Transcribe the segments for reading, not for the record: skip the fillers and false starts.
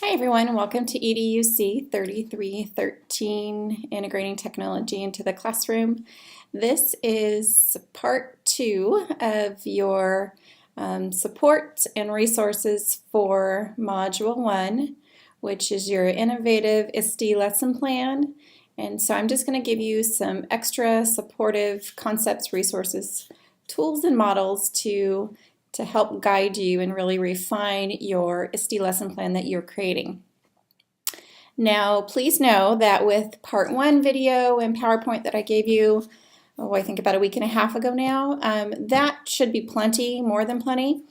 Hi everyone, welcome to EDUC 3313, Integrating Technology into the Classroom. This is part 2 of your support and resources for Module 1, which is your Innovative ISTE lesson plan. And so I'm just going to give you some extra supportive concepts, resources, tools, and models to help guide you and really refine your ISTE lesson plan that you're creating. Now, please know that with part 1 video and PowerPoint that I gave you, I think about a week and a half ago now, that should be plenty, more than plenty,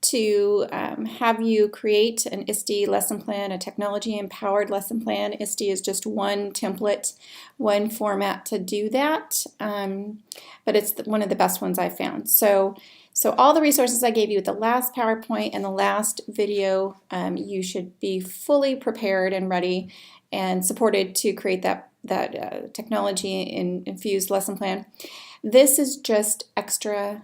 to have you create an ISTE lesson plan, a technology-empowered lesson plan. ISTE is just one template, one format to do that, but it's one of the best ones I've found. So all the resources I gave you at the last PowerPoint and the last video, you should be fully prepared and ready and supported to create that technology-infused lesson plan. This is just extra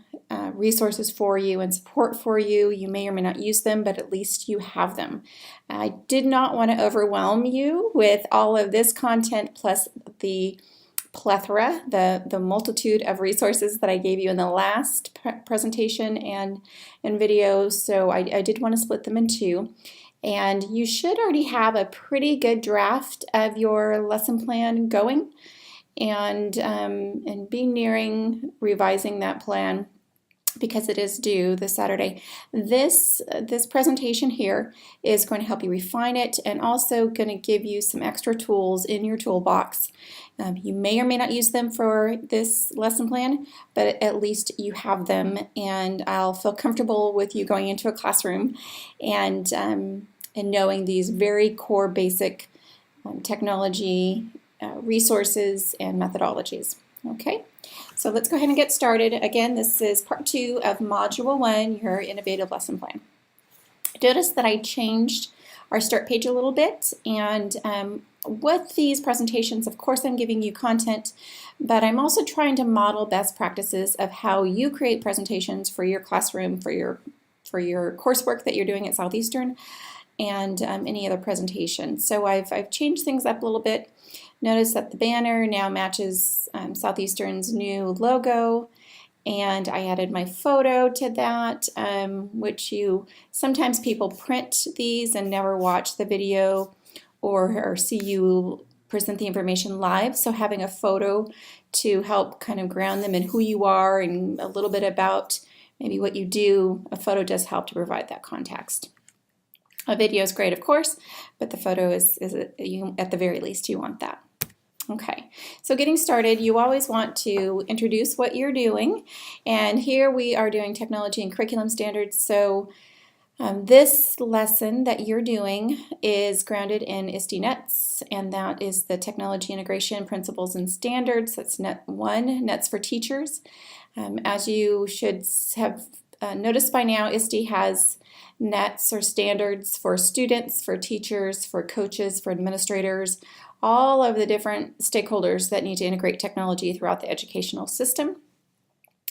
resources for you and support for you. You may or may not use them, but at least you have them. I did not want to overwhelm you with all of this content plus the plethora, the multitude of resources that I gave you in the last presentation and video, so I did want to split them in two. And you should already have a pretty good draft of your lesson plan going and be nearing revising that plan because it is due this Saturday. This presentation here is going to help you refine it and also going to give you some extra tools in your toolbox. You may or may not use them for this lesson plan, but at least you have them, and I'll feel comfortable with you going into a classroom and knowing these very core basic technology resources and methodologies. Okay, so let's go ahead and get started. Again, this is part 2 of Module 1, your Innovative Lesson Plan. Notice that I changed our start page a little bit, and with these presentations, of course, I'm giving you content, but I'm also trying to model best practices of how you create presentations for your classroom, for your coursework that you're doing at Southeastern, and any other presentation. So I've changed things up a little bit. Notice that the banner now matches Southeastern's new logo, and I added my photo to that, which sometimes people print these and never watch the video or see you present the information live, so having a photo to help kind of ground them in who you are and a little bit about maybe what you do, a photo does help to provide that context. A video is great, of course, but the photo is at the very least, you want that. Okay, so getting started, you always want to introduce what you're doing, and here we are doing technology and curriculum standards. So this lesson that you're doing is grounded in ISTE NETS, and that is the Technology Integration Principles and Standards. That's NET 1, NETS for Teachers. As you should have noticed by now, ISTE has NETs or standards for students, for teachers, for coaches, for administrators, all of the different stakeholders that need to integrate technology throughout the educational system.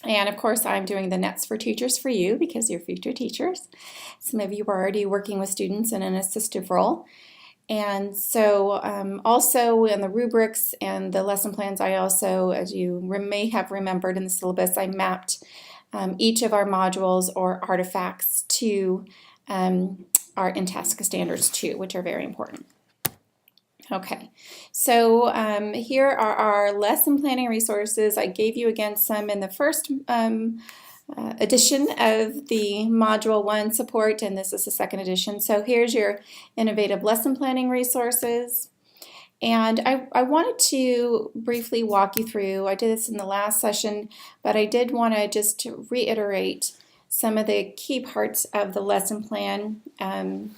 And of course, I'm doing the NETs for Teachers for you because you're future teachers. Some of you are already working with students in an assistive role. And so also in the rubrics and the lesson plans, I also, as you may have remembered in the syllabus, I mapped each of our modules or artifacts to our INTESC standards too, which are very important. Okay, so here are our lesson planning resources. I gave you again some in the first edition of the Module 1 support, and this is the second edition. So here's your innovative lesson planning resources. And I wanted to briefly walk you through, I did this in the last session, but I did want to just reiterate some of the key parts of the lesson plan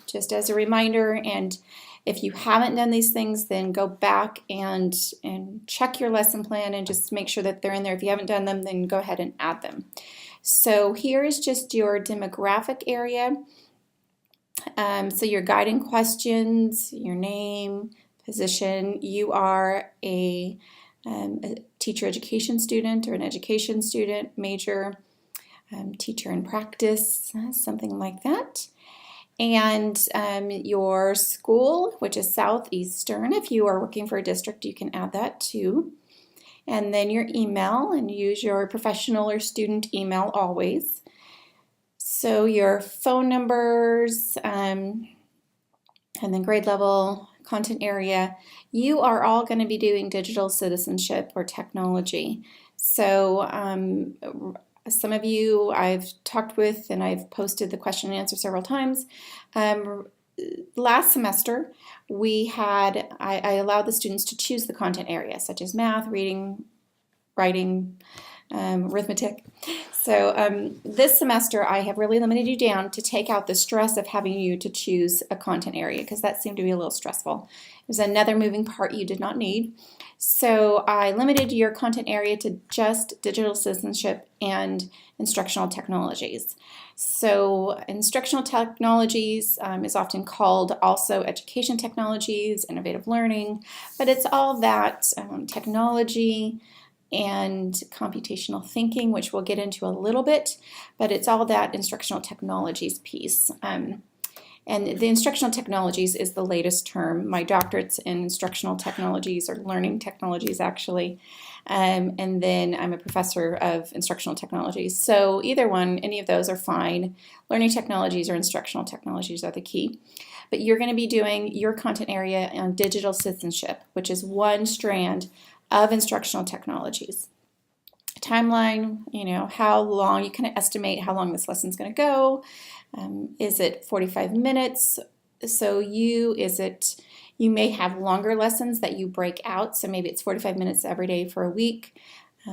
just as a reminder. And if you haven't done these things, then go back and check your lesson plan and just make sure that they're in there. If you haven't done them, then go ahead and add them. So here is just your demographic area. So your guiding questions, your name, position. You are a teacher education student or an education student, major, teacher in practice, something like that. And your school, which is Southeastern. If you are working for a district, you can add that too. And then your email, and use your professional or student email always. So your phone numbers, and then grade level, content area. You are all going to be doing digital citizenship or technology. So some of you I've talked with, and I've posted the question and answer several times. Last semester, I allowed the students to choose the content area, such as math, reading, writing, arithmetic. So this semester, I have really limited you down to take out the stress of having you to choose a content area, because that seemed to be a little stressful. There's another moving part you did not need. So I limited your content area to just digital citizenship and instructional technologies. So instructional technologies is often called also education technologies, innovative learning, but it's all that technology and computational thinking, which we'll get into a little bit, but it's all that instructional technologies piece. And the instructional technologies is the latest term. My doctorate's in instructional technologies, or learning technologies actually, and then I'm a professor of instructional technologies. So either one, any of those are fine. Learning technologies or instructional technologies are the key. But you're going to be doing your content area on digital citizenship, which is one strand of instructional technologies. Timeline, how long, you kind of estimate how long this lesson's going to go. Is it 45 minutes? So you may have longer lessons that you break out. So maybe it's 45 minutes every day for a week.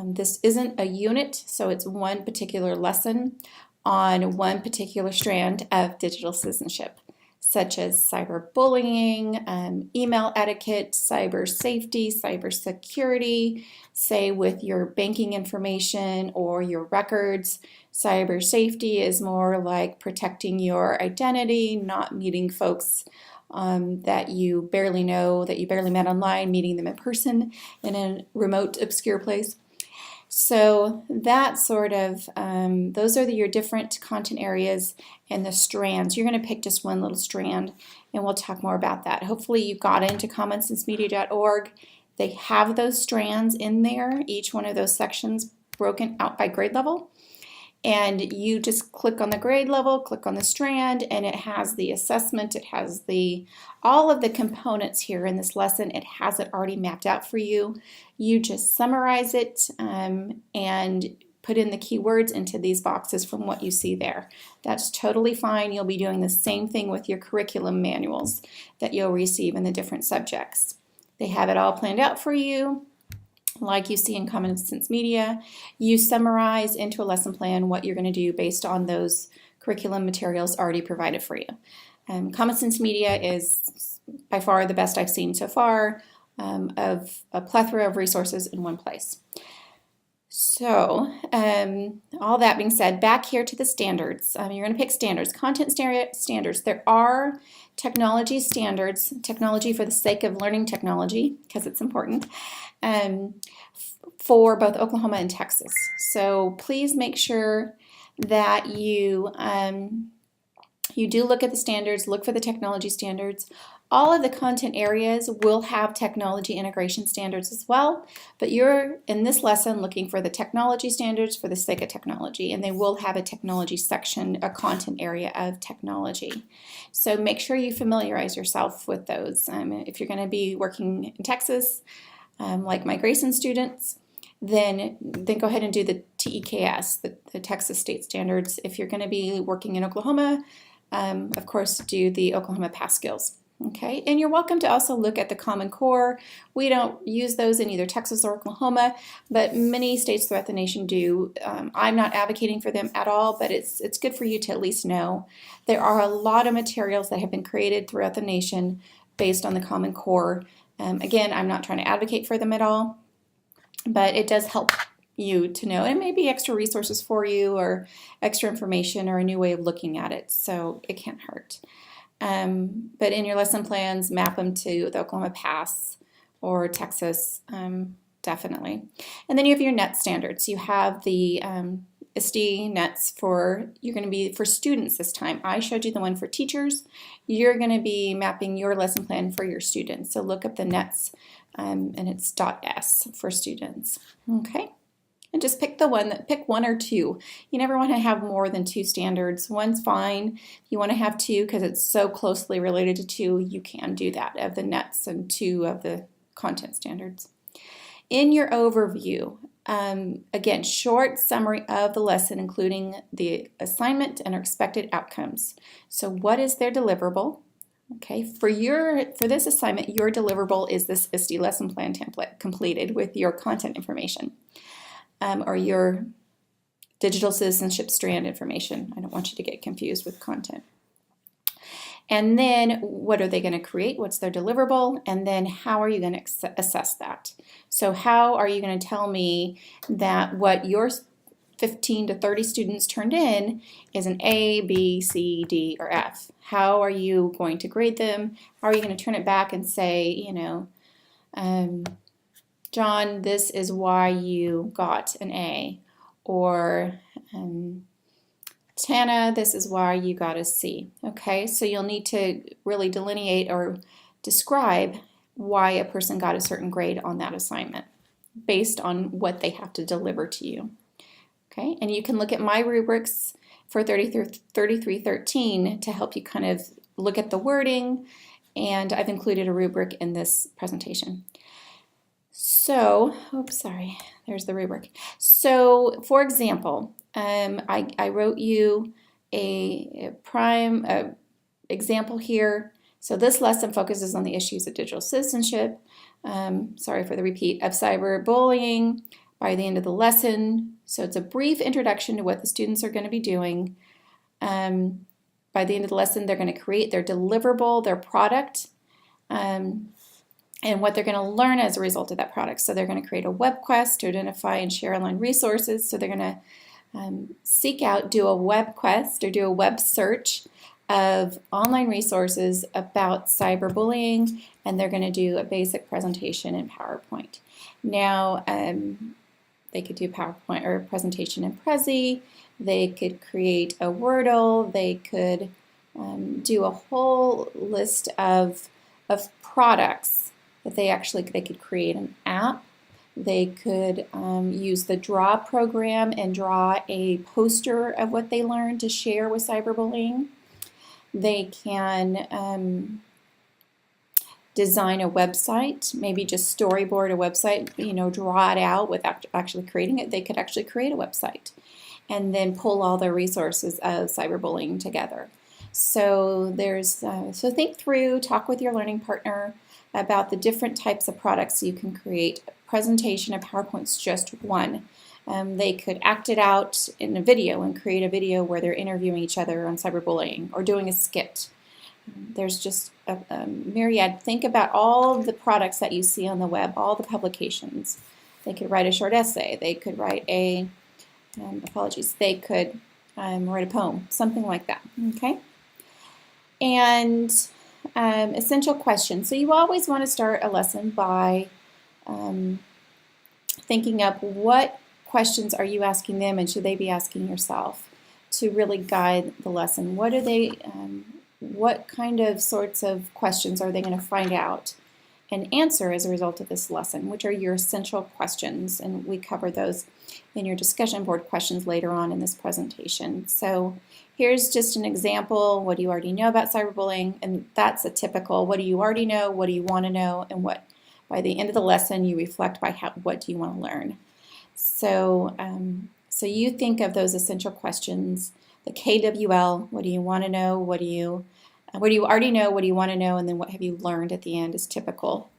This isn't a unit, so it's one particular lesson on one particular strand of digital citizenship, such as cyberbullying, email etiquette, cyber safety, cyber security, say with your banking information or your records. Cyber safety is more like protecting your identity, not meeting folks that you barely know, that you barely met online, meeting them in person in a remote, obscure place. So that sort of, those are your different content areas and the strands. You're going to pick just one little strand, and we'll talk more about that. Hopefully you got into commonsensemedia.org. They have those strands in there, each one of those sections broken out by grade level. And you just click on the grade level, click on the strand, and it has the assessment, it has all of the components here in this lesson. It has it already mapped out for you. You just summarize it and put in the keywords into these boxes from what you see there. That's totally fine. You'll be doing the same thing with your curriculum manuals that you'll receive in the different subjects. They have it all planned out for you. Like you see in Common Sense Media, you summarize into a lesson plan what you're going to do based on those curriculum materials already provided for you. Common Sense Media is by far the best I've seen so far, of a plethora of resources in one place. So all that being said, back here to the standards. You're going to pick standards, content standards. There are technology standards, technology for the sake of learning technology, because it's important, for both Oklahoma and Texas. So please make sure that you do look at the standards, look for the technology standards. All of the content areas will have technology integration standards as well, but you're in this lesson looking for the technology standards for the sake of technology, and they will have a technology section, a content area of technology. So make sure you familiarize yourself with those. If you're going to be working in Texas, like my Grayson students, then go ahead and do the TEKS, the Texas State Standards. If you're going to be working in Oklahoma, of course, do the Oklahoma Pass Skills. Okay, and you're welcome to also look at the Common Core. We don't use those in either Texas or Oklahoma, but many states throughout the nation do. I'm not advocating for them at all, but it's good for you to at least know. There are a lot of materials that have been created throughout the nation based on the Common Core. Again, I'm not trying to advocate for them at all, but it does help you to know. It may be extra resources for you, or extra information, or a new way of looking at it, so it can't hurt. But in your lesson plans, map them to the Oklahoma Pass or Texas, definitely. And then you have your net standards. You have the M1ISTE nets for, you're going to be for students this time. I showed you the one for teachers. You're going to be mapping your lesson plan for your students. So look up the nets, and it's .s for students. Okay. And just pick pick one or two. You never want to have more than 2 standards. One's fine. If you want to have 2 because it's so closely related to 2, you can do that, of the nets and 2 of the content standards. In your overview, again, short summary of the lesson, including the assignment and our expected outcomes. So what is their deliverable? Okay, for this assignment, your deliverable is this ISTE lesson plan template completed with your content information. Or your digital citizenship strand information. I don't want you to get confused with content. And then what are they going to create? What's their deliverable? And then how are you going to assess that? So how are you going to tell me that what your 15 to 30 students turned in is an A, B, C, D, or F? How are you going to grade them? How are you going to turn it back and say, you know, John, this is why you got an A, or Tana, this is why you got a C. Okay, so you'll need to really delineate or describe why a person got a certain grade on that assignment based on what they have to deliver to you. Okay, and you can look at my rubrics for 3313 to help you kind of look at the wording, and I've included a rubric in this presentation. So, oops, sorry, there's the rubric. So, for example, I wrote you a prime example here. So this lesson focuses on the issues of digital citizenship, sorry for the repeat, of cyberbullying by the end of the lesson. So it's a brief introduction to what the students are going to be doing. By the end of the lesson, they're going to create their deliverable, their product, and what they're going to learn as a result of that product. So they're going to create a web quest to identify and share online resources. So they're going to seek out, do a web quest or do a web search of online resources about cyberbullying, and they're going to do a basic presentation in PowerPoint. Now, they could do PowerPoint or a presentation in Prezi. They could create a Wordle. They could do a whole list of products that they could create an app. They could use the Draw program and draw a poster of what they learned to share with cyberbullying. They can design a website, maybe just storyboard a website, you know, draw it out without actually creating it. They could actually create a website and then pull all the resources of cyberbullying together. So so think through, talk with your learning partner about the different types of products you can create. Presentation of PowerPoint's just one. They could act it out in a video and create a video where they're interviewing each other on cyberbullying or doing a skit. There's just a myriad. Think about all of the products that you see on the web, all the publications. They could write a short essay. They could write they could write a poem, something like that, okay? And essential questions. So you always want to start a lesson by thinking up what questions are you asking them and should they be asking yourself to really guide the lesson. What are they, what kind of sorts of questions are they going to find out and answer as a result of this lesson? Which are your essential questions? And we cover those in your discussion board questions later on in this presentation. So here's just an example. What do you already know about cyberbullying? And that's a typical, what do you already know, what do you want to know, and what by the end of the lesson you reflect by what do you want to learn. So, so you think of those essential questions, the KWL, what do you want to know, what do you already know, what do you want to know, and then what have you learned at the end is typical.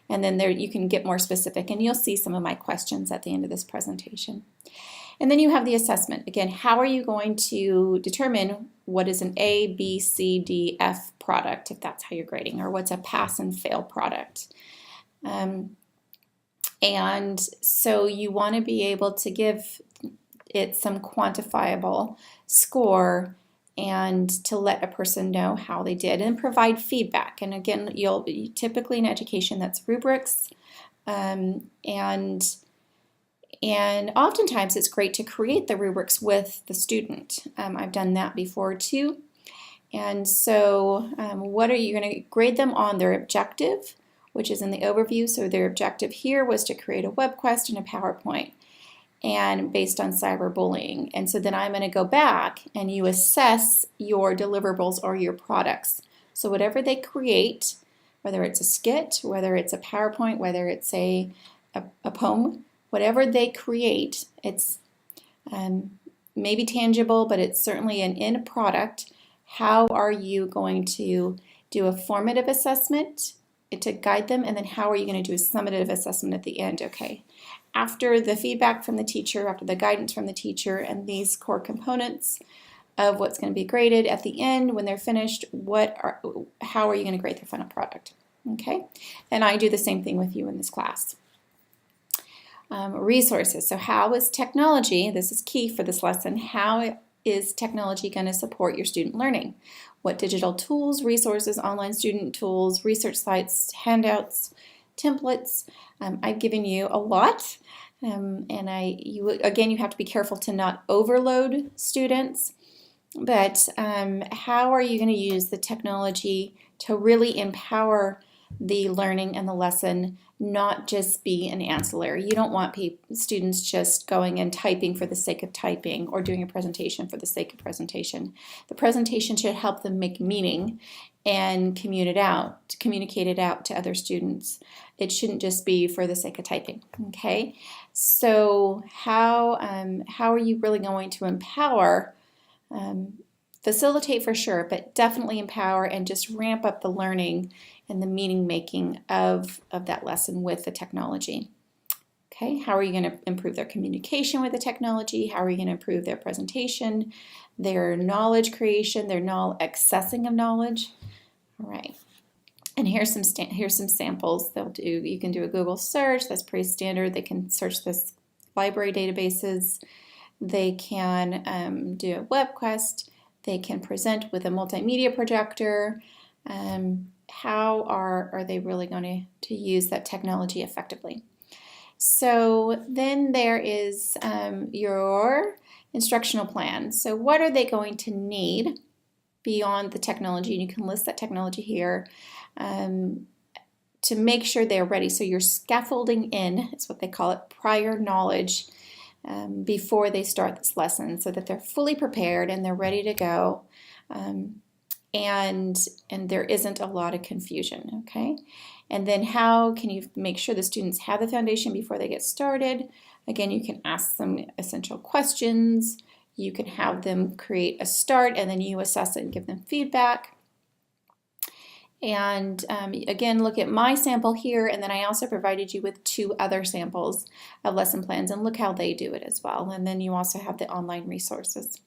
And then there you can get more specific, and you'll see some of my questions at the end of this presentation. And then you have the assessment. Again, how are you going to determine what is an A, B, C, D, F product, if that's how you're grading, or what's a pass and fail product. And so you want to be able to give it some quantifiable score and to let a person know how they did and provide feedback. And again, you'll typically in education that's rubrics, and And oftentimes it's great to create the rubrics with the student. I've done that before too. And so what are you going to grade them on their objective, which is in the overview. So their objective here was to create a web quest and a PowerPoint, and based on cyberbullying. And so then I'm going to go back and you assess your deliverables or your products. So whatever they create, whether it's a skit, whether it's a PowerPoint, whether it's a poem, whatever they create, it's maybe tangible, but it's certainly an end product. How are you going to do a formative assessment to guide them, and then how are you going to do a summative assessment at the end? Okay, after the feedback from the teacher, after the guidance from the teacher, and these core components of what's going to be graded at the end when they're finished, how are you going to grade their final product? Okay, and I do the same thing with you in this class. Resources. So how is technology, this is key for this lesson, how is technology going to support your student learning? What digital tools, resources, online student tools, research sites, handouts, templates? I've given you a lot, and again, you have to be careful to not overload students, but how are you going to use the technology to really empower the learning and the lesson, not just be an ancillary? You don't want students just going and typing for the sake of typing or doing a presentation for the sake of presentation. The presentation should help them make meaning and communicate it out to other students. It shouldn't just be for the sake of typing. Okay, so how are you really going to empower? Facilitate for sure, but definitely empower and just ramp up the learning and the meaning making of that lesson with the technology. Okay, how are you going to improve their communication with the technology? How are you going to improve their presentation, their knowledge creation, their accessing of knowledge? All right, and here's some samples. You can do a Google search. That's pretty standard. They can search this library databases. They can do a web quest. They can present with a multimedia projector. How are they really going to use that technology effectively? So then there is your instructional plan. So what are they going to need beyond the technology? And you can list that technology here to make sure they're ready. So you're scaffolding in, it's what they call it, prior knowledge before they start this lesson, so that they're fully prepared and they're ready to go, and there isn't a lot of confusion. Okay, and then how can you make sure the students have the foundation before they get started? Again, you can ask them essential questions. You can have them create a start, and then you assess it and give them feedback. And again, look at my sample here, and then I also provided you with 2 other samples of lesson plans, and look how they do it as well. And then you also have the online resources.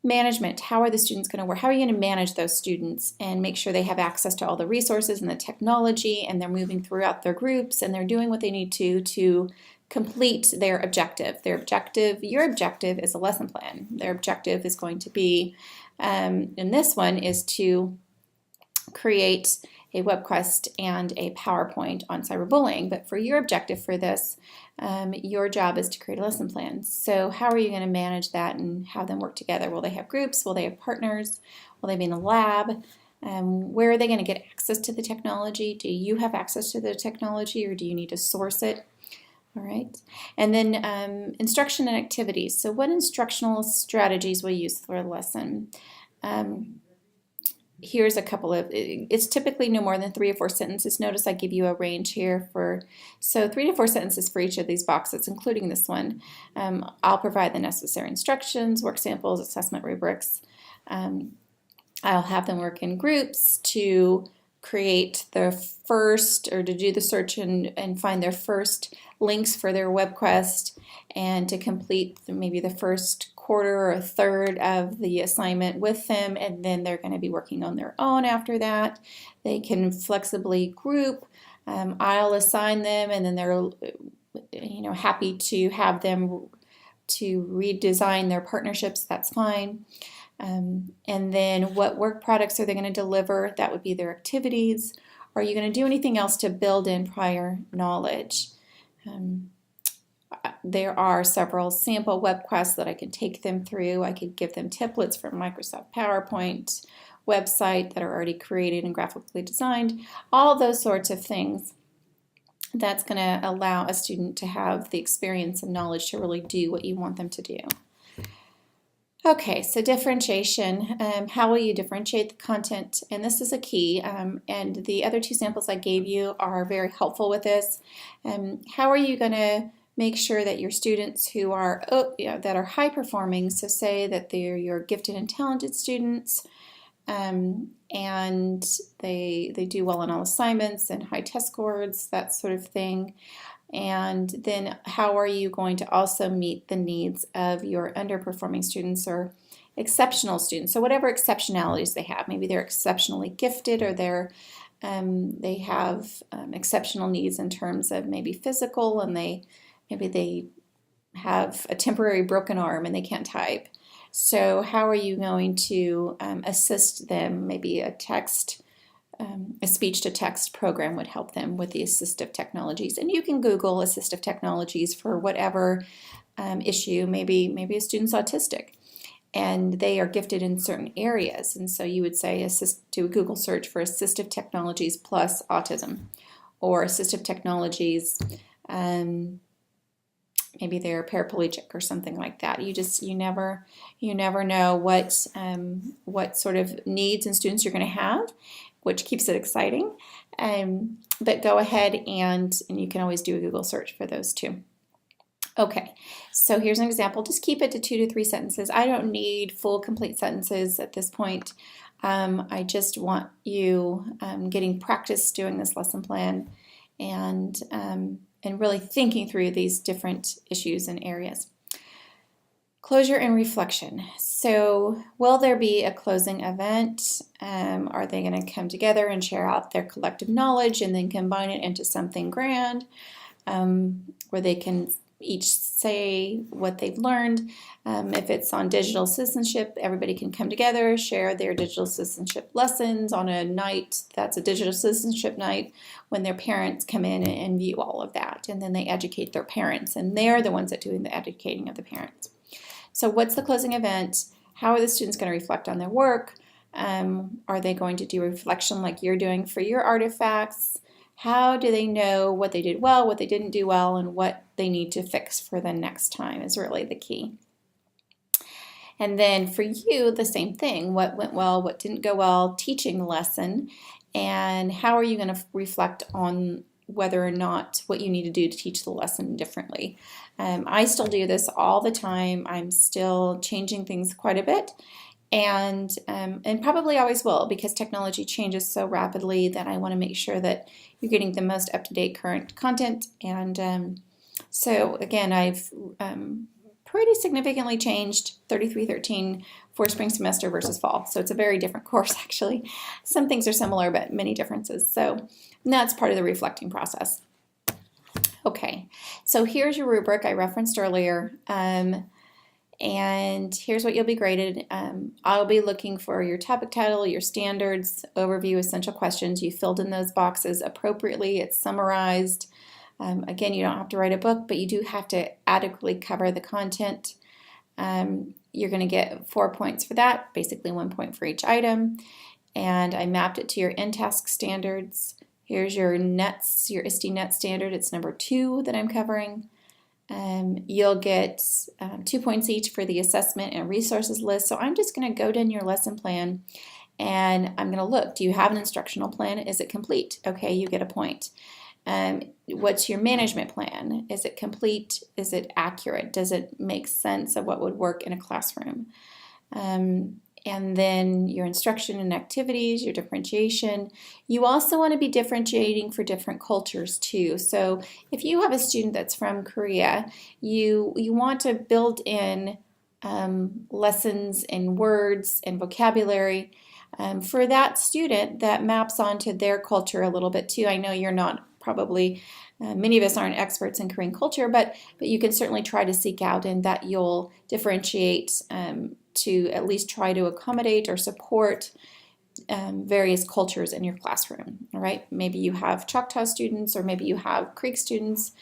Management, how are the students going to work? How are you going to manage those students and make sure they have access to all the resources and the technology, and they're moving throughout their groups, and they're doing what they need to complete their objective. Your objective is a lesson plan. Their objective is going to be, in this one, is to create a web quest and a PowerPoint on cyberbullying. But for your objective for this, your job is to create a lesson plan. So how are you going to manage that and have them work together? Will they have groups? Will they have partners? Will they be in a lab? Where are they going to get access to the technology? Do you have access to the technology, or do you need to source it? All right. And then instruction and activities. So what instructional strategies will you use for a lesson? Here's a couple of, it's typically no more than 3 or 4 sentences. Notice I give you a range here so 3 to 4 sentences for each of these boxes, including this one. I'll provide the necessary instructions, work samples, assessment rubrics. I'll have them work in groups to create their first, or to do the search and find their first links for their web quest, and to complete maybe the first quarter or a third of the assignment with them, and then they're going to be working on their own after that. They can flexibly group. I'll assign them, and then they're happy to have them to redesign their partnerships. That's fine. And then what work products are they going to deliver? That would be their activities. Are you going to do anything else to build in prior knowledge? there are several sample web quests that I can take them through. I could give them templates from Microsoft PowerPoint website that are already created and graphically designed, all those sorts of things. That's going to allow a student to have the experience and knowledge to really do what you want them to do. Okay, so differentiation. How will you differentiate the content? And this is a key. And the other two samples I gave you are very helpful with this. How are you going to make sure that your students who are that are high performing, so say that they're your gifted and talented students, and they do well on all assignments and high test scores, that sort of thing. And then how are you going to also meet the needs of your underperforming students or exceptional students? So whatever exceptionalities they have, maybe they're exceptionally gifted, or they have exceptional needs in terms of maybe physical, and maybe they have a temporary broken arm and they can't type. So how are you going to assist them? Maybe a speech-to-text program would help them with the assistive technologies. And you can Google assistive technologies for whatever issue. Maybe a student's autistic and they are gifted in certain areas. And so you would say do a Google search for assistive technologies plus autism, or assistive technologies, maybe they're paraplegic or something like that. You never know what sort of needs and students you're going to have, which keeps it exciting. But go ahead and you can always do a Google search for those too. Okay, so here's an example. Just keep it to 2 to 3 sentences. I don't need full complete sentences at this point. I just want you getting practice doing this lesson plan and really thinking through these different issues and areas. Closure and reflection. So will there be a closing event? Are they going to come together and share out their collective knowledge and then combine it into something grand, where they can each say what they've learned? If it's on digital citizenship, everybody can come together, share their digital citizenship lessons on a night that's a digital citizenship night, when their parents come in and view all of that, and then they educate their parents, and they're the ones that do the educating of the parents. So what's the closing event? How are the students going to reflect on their work? Are they going to do a reflection like you're doing for your artifacts? How do they know what they did well, what they didn't do well, and what they need to fix for the next time is really the key. And then for you, the same thing. What went well, what didn't go well, teaching the lesson, and how are you going to reflect on whether or not what you need to do to teach the lesson differently. I still do this all the time. I'm still changing things quite a bit, and probably always will, because technology changes so rapidly that I want to make sure that you're getting the most up-to-date current content. And so again, I've pretty significantly changed 3313 for spring semester versus fall. So it's a very different course, actually. Some things are similar, but many differences. So that's part of the reflecting process. Okay, so here's your rubric I referenced earlier. And here's what you'll be graded. I'll be looking for your topic title, your standards, overview, essential questions. You filled in those boxes appropriately. It's summarized. Again, you don't have to write a book, but you do have to adequately cover the content. You're going to get 4 points for that, basically 1 point for each item. And I mapped it to your in-task standards. Here's your NETS, your ISTE NET standard. It's number 2 that I'm covering. You'll get 2 points each for the assessment and resources list. So I'm just going to go down your lesson plan and I'm going to look. Do you have an instructional plan? Is it complete? Okay, you get a point. What's your management plan? Is it complete? Is it accurate? Does it make sense of what would work in a classroom? And then your instruction and activities, your differentiation. You also want to be differentiating for different cultures too. So if you have a student that's from Korea, you want to build in lessons and words and vocabulary for that student that maps onto their culture a little bit too. I know you're not probably, many of us aren't experts in Korean culture, but you can certainly try to seek out, and that you'll differentiate to at least try to accommodate or support various cultures in your classroom. All right, maybe you have Choctaw students, or maybe you have Creek students,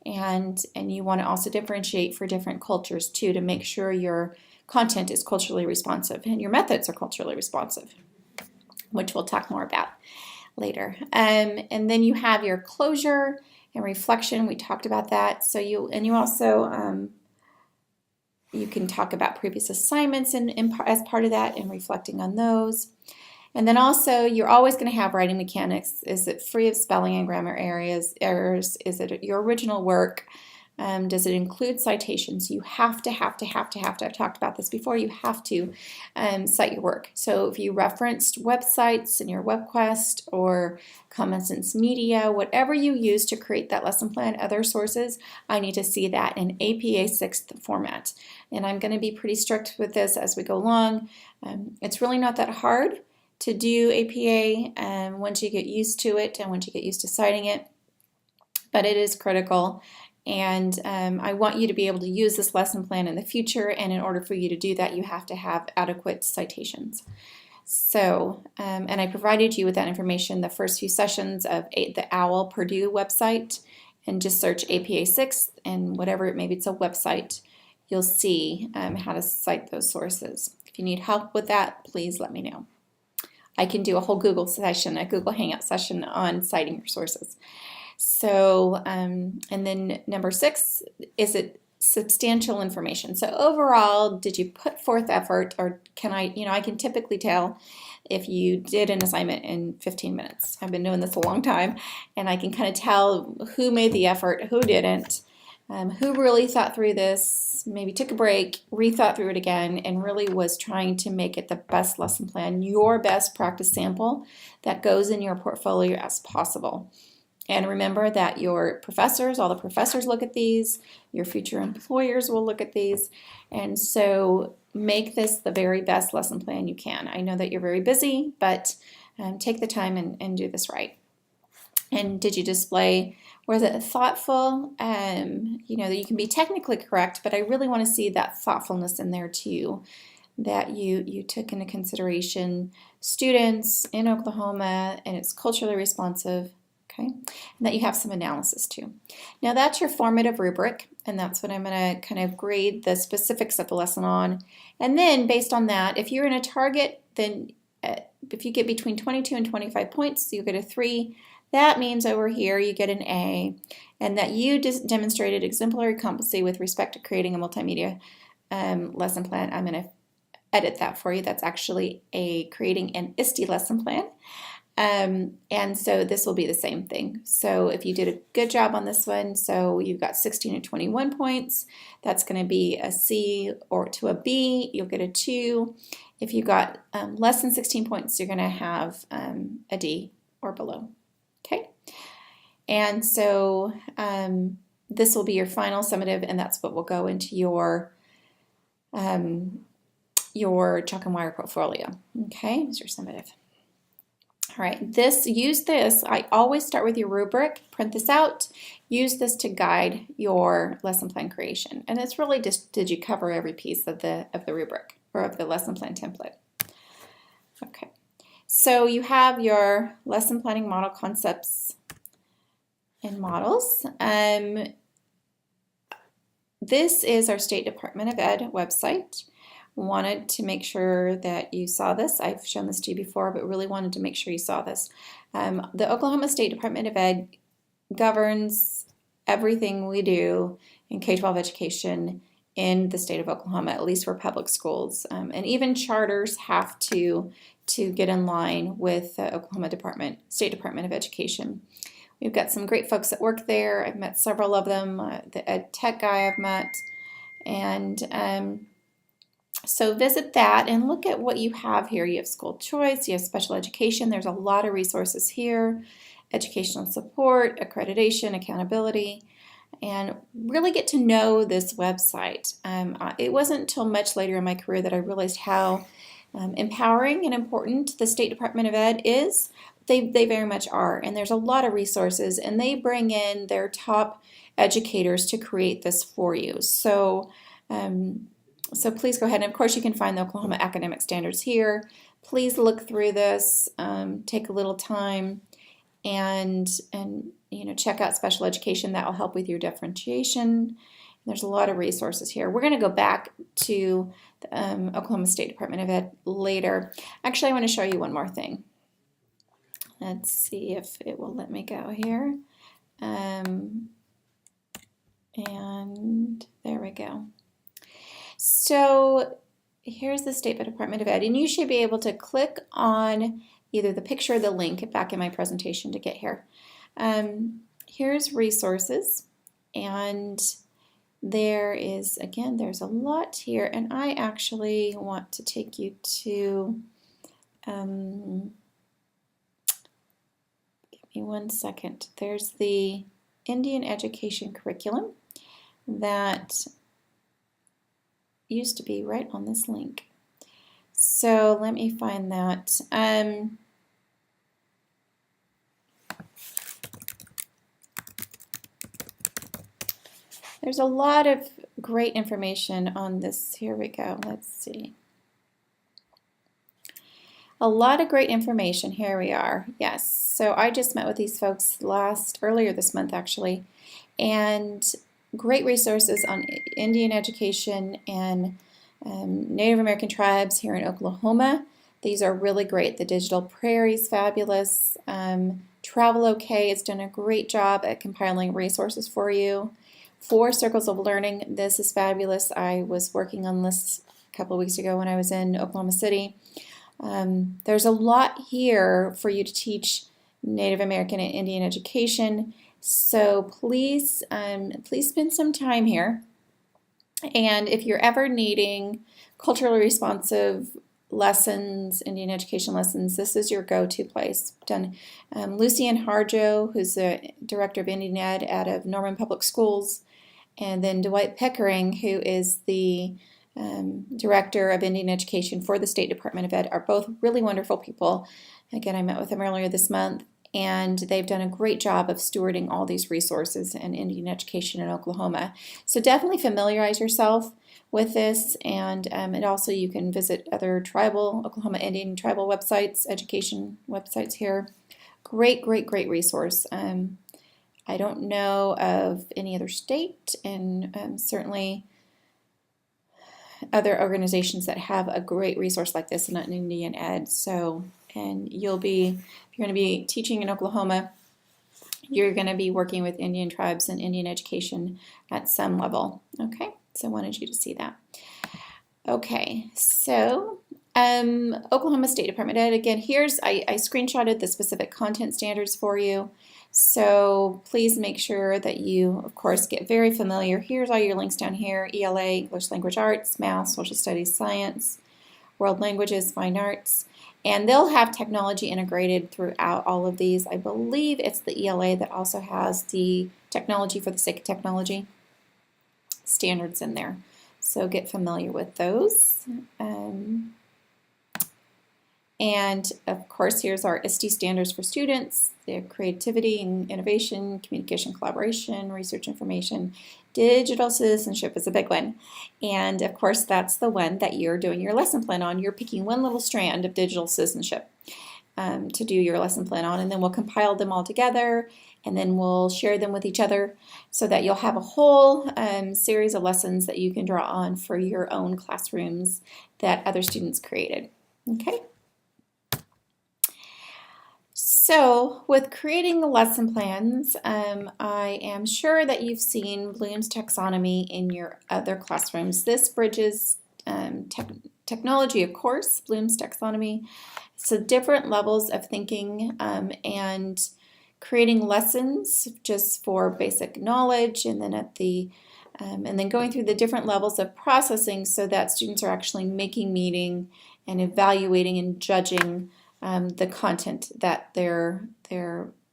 and you want to also differentiate for different cultures too, to make sure your content is culturally responsive and your methods are culturally responsive, which we'll talk more about later. And then you have your closure and reflection. We talked about that. So you also you can talk about previous assignments as part of that and reflecting on those. And then also, you're always going to have writing mechanics. Is it free of spelling and grammar errors? Is it your original work? Does it include citations? You have to. I've talked about this before. You have to cite your work. So if you referenced websites in your web quest or Common Sense Media, whatever you use to create that lesson plan, other sources, I need to see that in APA 6th format. And I'm going to be pretty strict with this as we go along. It's really not that hard to do APA once you get used to it and once you get used to citing it, but it is critical. And I want you to be able to use this lesson plan in the future, and in order for you to do that, you have to have adequate citations. So, and I provided you with that information the first few sessions of the OWL Purdue website, and just search APA 6 and whatever, maybe it's a website, you'll see how to cite those sources. If you need help with that, please let me know. I can do a whole Google session, a Google Hangout session on citing your sources. So, and then number 6, is it substantial information? So overall, did you put forth effort, or can I can typically tell if you did an assignment in 15 minutes. I've been doing this a long time, and I can kind of tell who made the effort, who didn't, who really thought through this, maybe took a break, rethought through it again, and really was trying to make it the best lesson plan, your best practice sample that goes in your portfolio as possible. And remember that your professors, all the professors look at these, your future employers will look at these, and so make this the very best lesson plan you can. I know that you're very busy, but take the time and do this right. And did you display, was it thoughtful? That you can be technically correct, but I really want to see that thoughtfulness in there too, that you took into consideration students in Oklahoma and it's culturally responsive. Okay, and that you have some analysis too. Now that's your formative rubric, and that's what I'm going to kind of grade the specifics of the lesson on. And then based on that, if you're in a target, then if you get between 22 and 25 points, you get a 3. That means over here you get an A, and that you demonstrated exemplary competency with respect to creating a multimedia lesson plan. I'm going to edit that for you. That's actually creating an ISTE lesson plan. And so this will be the same thing. So if you did a good job on this one, so you've got 16 to 21 points, that's going to be a C, or to a B, you'll get a 2. If you got less than 16 points, you're going to have a D or below. Okay. And so this will be your final summative, and that's what will go into your chalk and wire portfolio. Okay, here's your summative. All right, use this. I always start with your rubric, print this out, use this to guide your lesson plan creation. And it's really just, did you cover every piece of the rubric or of the lesson plan template? Okay, so you have your lesson planning model concepts and models. This is our State Department of Ed website. Wanted to make sure that you saw this. I've shown this to you before, but really wanted to make sure you saw this. The Oklahoma State Department of Ed governs everything we do in K-12 education in the state of Oklahoma, at least for public schools. And even charters have to get in line with the Oklahoma State Department of Education. We've got some great folks that work there. I've met several of them. The ed tech guy I've met. And so visit that and look at what you have here. You have school choice, you have special education. There's a lot of resources here. Educational support, accreditation, accountability, and really get to know this website. It wasn't until much later in my career that I realized how empowering and important the State Department of Ed is. They very much are, and there's a lot of resources, and they bring in their top educators to create this for you. So please go ahead, and of course you can find the Oklahoma academic standards here. Please look through this, take a little time, and check out special education. That will help with your differentiation. There's a lot of resources here. We're going to go back to the Oklahoma State Department of Ed later. Actually, I want to show you one more thing. Let's see if it will let me go here. And there we go. So here's the State Department of Ed, and you should be able to click on either the picture or the link back in my presentation to get here. Here's resources, and there is, again, there's a lot here, and I actually want to take you to, give me one second, there's the Indian education curriculum that used to be right on this link. So let me find that. There's a lot of great information on this. Here we go. Let's see. A lot of great information. Here we are. Yes. So I just met with these folks earlier this month actually, and great resources on Indian education and Native American tribes here in Oklahoma. These are really great. The Digital Prairie is fabulous. Travel OK has done a great job at compiling resources for you. 4 Circles of Learning, this is fabulous. I was working on this a couple of weeks ago when I was in Oklahoma City. There's a lot here for you to teach Native American and Indian education. So please, please spend some time here. And if you're ever needing culturally responsive lessons, Indian education lessons, this is your go-to place. Lucy Ann Harjo, who's the Director of Indian Ed out of Norman Public Schools, and then Dwight Pickering, who is the Director of Indian Education for the State Department of Ed, are both really wonderful people. Again, I met with them earlier this month, and they've done a great job of stewarding all these resources in Indian education in Oklahoma. So definitely familiarize yourself with this, and also you can visit other tribal, Oklahoma Indian tribal websites, education websites here. Great, great, great resource. I don't know of any other state, and certainly other organizations that have a great resource like this in Indian Ed. So, and if you're going to be teaching in Oklahoma, you're going to be working with Indian tribes and Indian education at some level. Okay, so I wanted you to see that. Okay, so Oklahoma State Department of Ed, again, I screenshotted the specific content standards for you. So please make sure that you, of course, get very familiar. Here's all your links down here: ELA, English Language Arts, Math, Social Studies, Science, World Languages, Fine Arts. And they'll have technology integrated throughout all of these. I believe it's the ELA that also has the technology for the sake of technology standards in there. So get familiar with those. And of course, here's our ISTE standards for students: their creativity and innovation, communication, collaboration, research information. Digital citizenship is a big one. And of course, that's the one that you're doing your lesson plan on. You're picking one little strand of digital citizenship to do your lesson plan on, and then we'll compile them all together, and then we'll share them with each other so that you'll have a whole series of lessons that you can draw on for your own classrooms that other students created. Okay? So with creating the lesson plans, I am sure that you've seen Bloom's taxonomy in your other classrooms. This bridges technology, of course, Bloom's taxonomy. So different levels of thinking and creating lessons just for basic knowledge, and then and then going through the different levels of processing so that students are actually making meaning and evaluating and judging the content that they're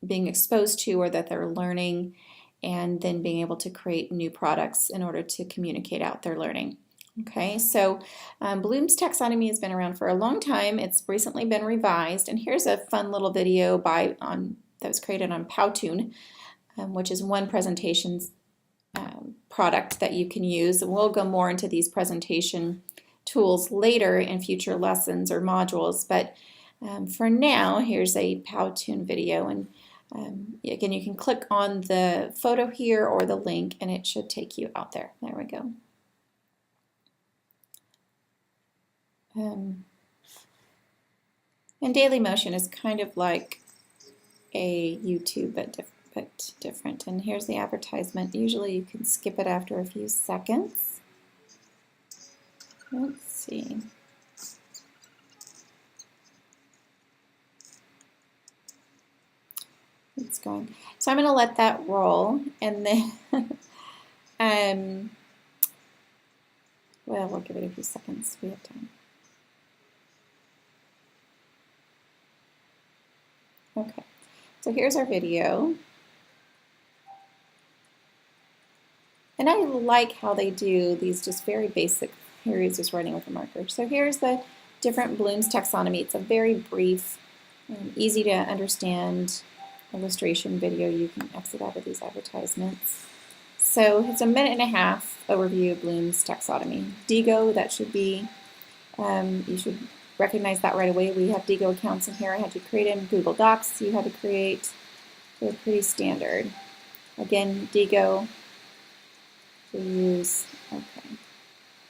being exposed to or that they're learning, and then being able to create new products in order to communicate out their learning. Okay, so Bloom's taxonomy has been around for a long time. It's recently been revised, and here's a fun little video that was created on Powtoon, which is one presentation product that you can use. And we'll go more into these presentation tools later in future lessons or modules, but for now, here's a Powtoon video, and Again, you can click on the photo here or the link and it should take you out there. There we go. And daily motion is kind of like a YouTube, but different. And here's the advertisement. Usually you can skip it after a few seconds. Let's see. It's going. So I'm going to let that roll, and then well, we'll give it a few seconds. We have time. Okay, so here's our video. And I like how they do these just very basic, here he's just writing with a marker. So here's the different Bloom's taxonomy. It's a very brief, easy to understand illustration video. You can exit out of these advertisements. So it's a 1.5-minute overview of Bloom's taxonomy. Digo, that should be, you should recognize that right away. We have Digo accounts in here. I had to create in Google Docs. You had to create. They're pretty standard. Again, Digo, we use, okay.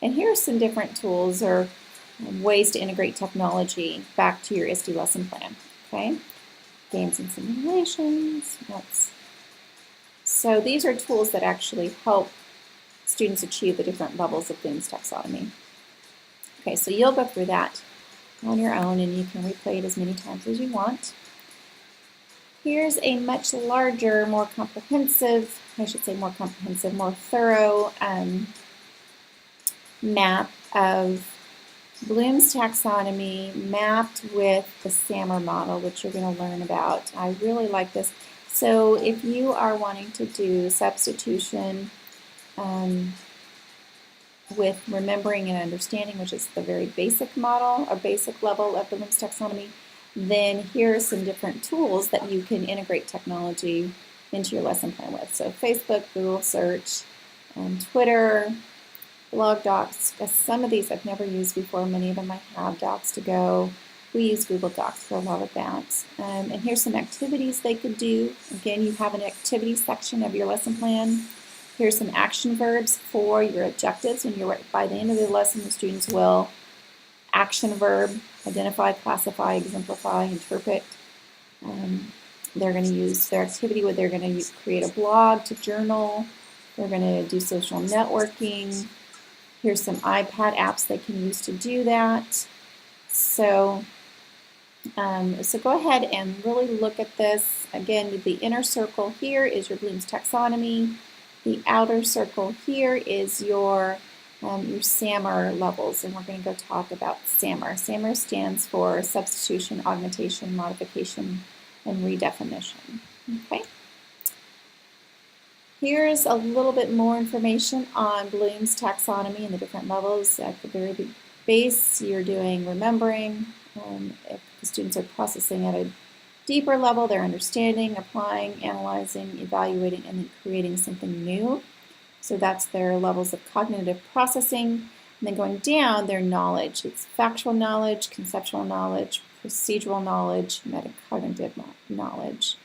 And here are some different tools or ways to integrate technology back to your ISTE lesson plan, okay? Games and simulations, so these are tools that actually help students achieve the different levels of Bloom's taxonomy. Okay, so you'll go through that on your own and you can replay it as many times as you want. Here's a much larger, more comprehensive, more thorough map of Bloom's taxonomy mapped with the SAMR model, which you're going to learn about. I really like this. So if you are wanting to do substitution with remembering and understanding, which is the very basic model or basic level of Bloom's taxonomy, then here are some different tools that you can integrate technology into your lesson plan with. So Facebook, Google search, Twitter, blog docs. Some of these I've never used before. Many of them I have. Docs2Go. We use Google Docs for a lot of that. And here's some activities they could do. Again, you have an activity section of your lesson plan. Here's some action verbs for your objectives. When you're by the end of the lesson, the students will action verb, identify, classify, exemplify, interpret. They're going to use their activity where they're going to create a blog to journal. They're going to do social networking. Here's some iPad apps they can use to do that. So, so go ahead and really look at this. Again, the inner circle here is your Bloom's taxonomy. The outer circle here is your SAMR levels, and we're going to go talk about SAMR. SAMR stands for substitution, augmentation, modification, and redefinition. Okay. Here's a little bit more information on Bloom's taxonomy and the different levels. At the very base, you're doing remembering. If the students are processing at a deeper level, they're understanding, applying, analyzing, evaluating, and then creating something new. So that's their levels of cognitive processing. And then going down, their knowledge. It's factual knowledge, conceptual knowledge, procedural knowledge, metacognitive knowledge.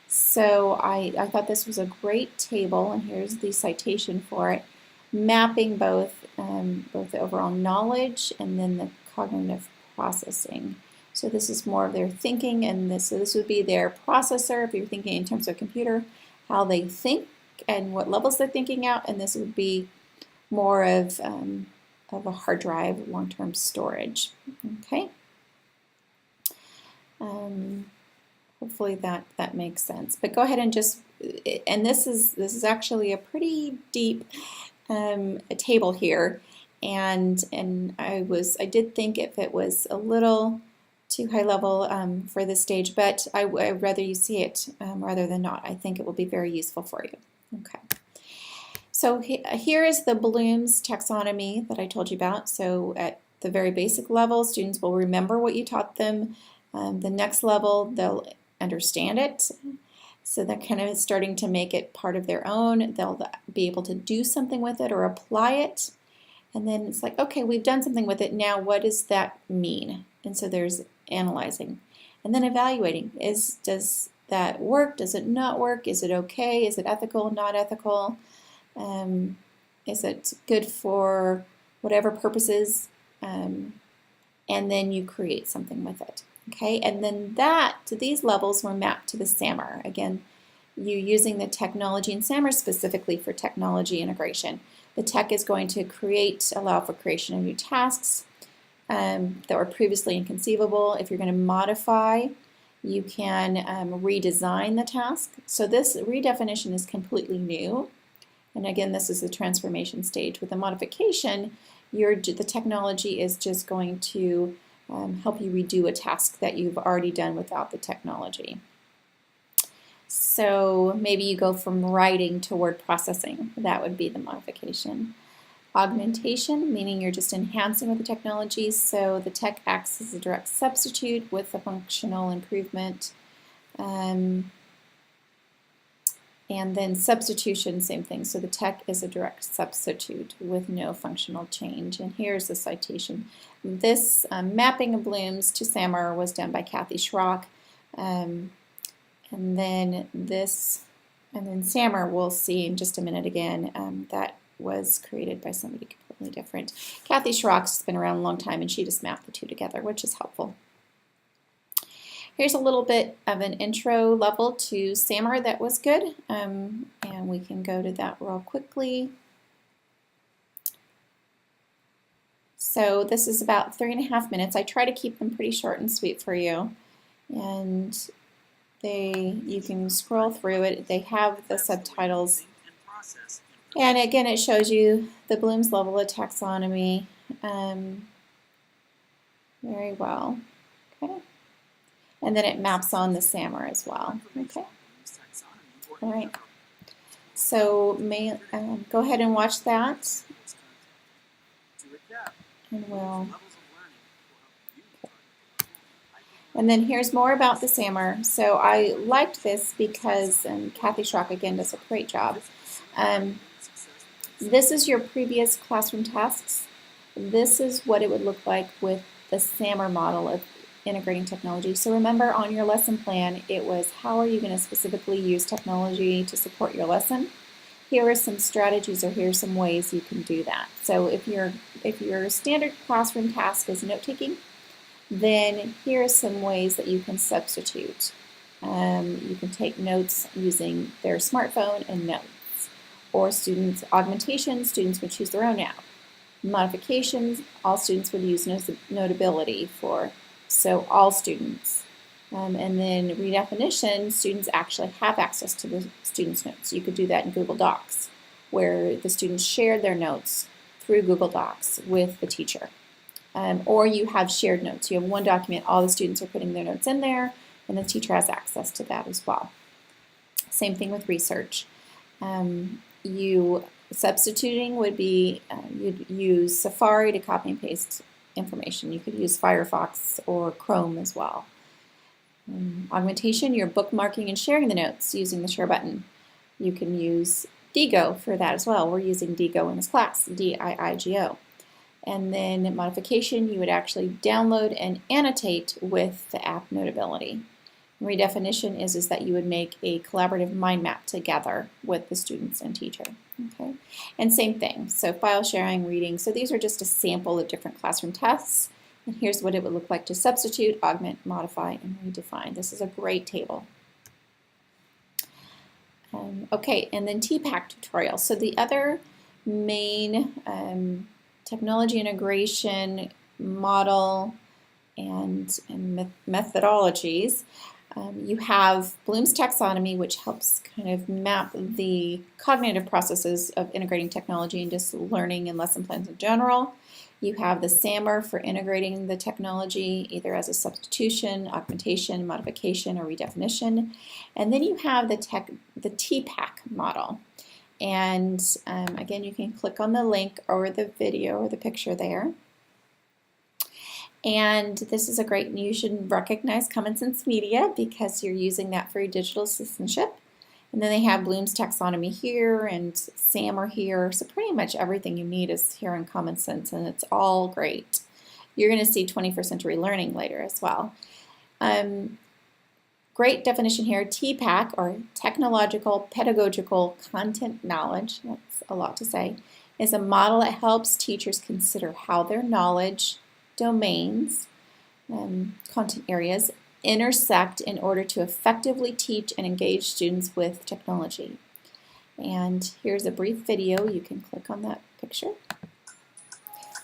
So I thought this was a great table, and here's the citation for it, mapping both the overall knowledge and then the cognitive processing. So this is more of their thinking, and so this would be their processor, if you're thinking in terms of a computer, how they think and what levels they're thinking out, and this would be more of a hard drive, long-term storage. Okay. Hopefully that makes sense. But go ahead and just, and this is actually a pretty deep table here, and I did think if it was a little too high level for this stage, but I'd rather you see it rather than not. I think it will be very useful for you. Okay. So here is the Bloom's taxonomy that I told you about. So at the very basic level, students will remember what you taught them. The next level, they'll understand it. So they're kind of starting to make it part of their own. They'll be able to do something with it or apply it. And then it's like, okay, we've done something with it. Now what does that mean? And so there's analyzing. And then evaluating. Does that work? Does it not work? Is it okay? Is it ethical, not ethical? Is it good for whatever purposes? And then you create something with it. Okay, and then these levels were mapped to the SAMR. Again, you using the technology in SAMR specifically for technology integration. The tech is going to allow for creation of new tasks that were previously inconceivable. If you're going to modify, you can redesign the task. So this redefinition is completely new. And again, this is the transformation stage. With the modification, the technology is just going to help you redo a task that you've already done without the technology. So maybe you go from writing to word processing. That would be the modification. Augmentation, meaning you're just enhancing with the technology, so the tech acts as a direct substitute with a functional improvement. And then substitution, same thing. So the tech is a direct substitute with no functional change. And here's the citation. This mapping of Bloom's to SAMR was done by Kathy Schrock. And then SAMR we'll see in just a minute again. That was created by somebody completely different. Kathy Schrock's been around a long time, and she just mapped the two together, which is helpful. Here's a little bit of an intro level to SAMR that was good, and we can go to that real quickly. So this is about 3.5 minutes. I try to keep them pretty short and sweet for you, and you can scroll through it. They have the subtitles. And again, it shows you the Bloom's level of taxonomy very well. Okay. And then it maps on the SAMR as well. Okay. All right. So go ahead and watch that. And then here's more about the SAMR. So I liked this because Kathy Schrock again does a great job. This is your previous classroom tasks. This is what it would look like with the SAMR model of integrating technology. So remember, on your lesson plan, it was how are you going to specifically use technology to support your lesson? Here are some strategies, or here are some ways you can do that. So if your standard classroom task is note-taking, then here are some ways that you can substitute. You can take notes using their smartphone and notes. Or augmentation, students would choose their own app. Modifications, all students would use Notability for, so all students. And then redefinition, students actually have access to the students' notes. You could do that in Google Docs, where the students shared their notes through Google Docs with the teacher. Or you have shared notes. You have one document, all the students are putting their notes in there, and the teacher has access to that as well. Same thing with research. Substituting would be, you'd use Safari to copy and paste information. You could use Firefox or Chrome as well. Augmentation, you're bookmarking and sharing the notes using the share button. You can use Diigo for that as well. We're using Diigo in this class, D-I-I-G-O. And then modification, you would actually download and annotate with the app Notability. Redefinition is that you would make a collaborative mind map together with the students and teacher. Okay, and same thing. So file sharing, reading. So these are just a sample of different classroom tests. And here's what it would look like to substitute, augment, modify, and redefine. This is a great table. Okay, and then TPAC tutorial. So the other main technology integration model and methodologies. You have Bloom's taxonomy, which helps kind of map the cognitive processes of integrating technology and just learning and lesson plans in general. You have the SAMR for integrating the technology either as a substitution, augmentation, modification, or redefinition. And then you have the TPAC model. And again, you can click on the link or the video or the picture there. And this is a great, you should recognize Common Sense Media because you're using that for your digital assistantship. And then they have Bloom's taxonomy here and SAMR here. So pretty much everything you need is here in Common Sense, and it's all great. You're going to see 21st Century Learning later as well. great definition here. TPAC, or Technological Pedagogical Content Knowledge, that's a lot to say, is a model that helps teachers consider how their knowledge domains, content areas, intersect in order to effectively teach and engage students with technology. And here's a brief video. You can click on that picture.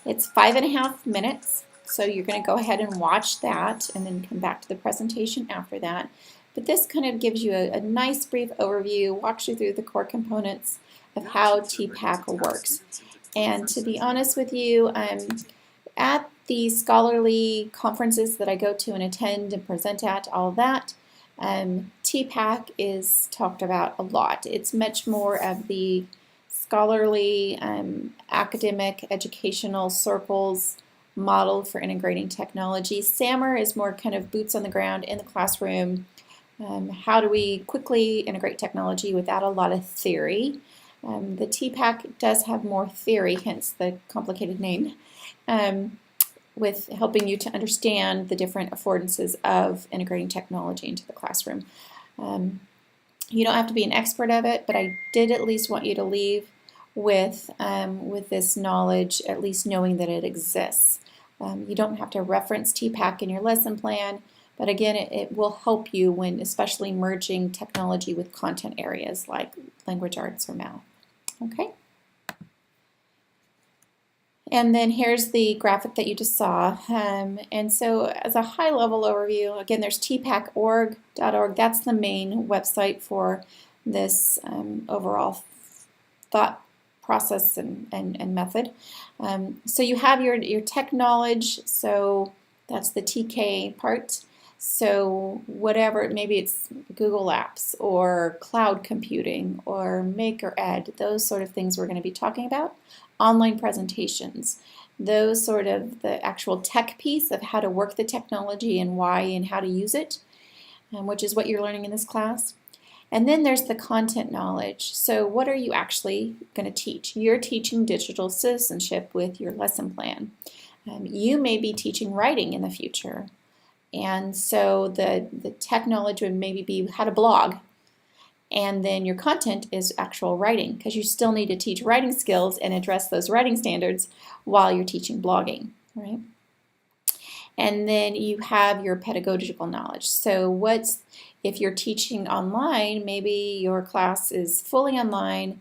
It's 5.5 minutes, so you're going to go ahead and watch that and then come back to the presentation after that. But this kind of gives you a nice brief overview, walks you through the core components of how TPAC works. And to be honest with you, at the scholarly conferences that I go to and attend and present at, all that, TPAC is talked about a lot. It's much more of the scholarly, academic, educational circles model for integrating technology. SAMR is more kind of boots on the ground in the classroom. How do we quickly integrate technology without a lot of theory? The TPAC does have more theory, hence the complicated name, with helping you to understand the different affordances of integrating technology into the classroom. You don't have to be an expert of it, but I did at least want you to leave with this knowledge, at least knowing that it exists. You don't have to reference TPAC in your lesson plan, but again, it will help you when especially merging technology with content areas like language arts or math. Okay? And then here's the graphic that you just saw. And so as a high-level overview, again, there's tpac.org. That's the main website for this overall thought process and method. So you have your tech knowledge, so that's the TK part. So whatever, maybe it's Google Apps or cloud computing or MakerEd, those sort of things we're going to be talking about. Online presentations, those sort of the actual tech piece of how to work the technology and why and how to use it, which is what you're learning in this class. And then there's the content knowledge. So what are you actually going to teach? You're teaching digital citizenship with your lesson plan. You may be teaching writing in the future. And so the tech knowledge would maybe be how to blog. And then your content is actual writing, because you still need to teach writing skills and address those writing standards while you're teaching blogging, right? And then you have your pedagogical knowledge. So if you're teaching online, maybe your class is fully online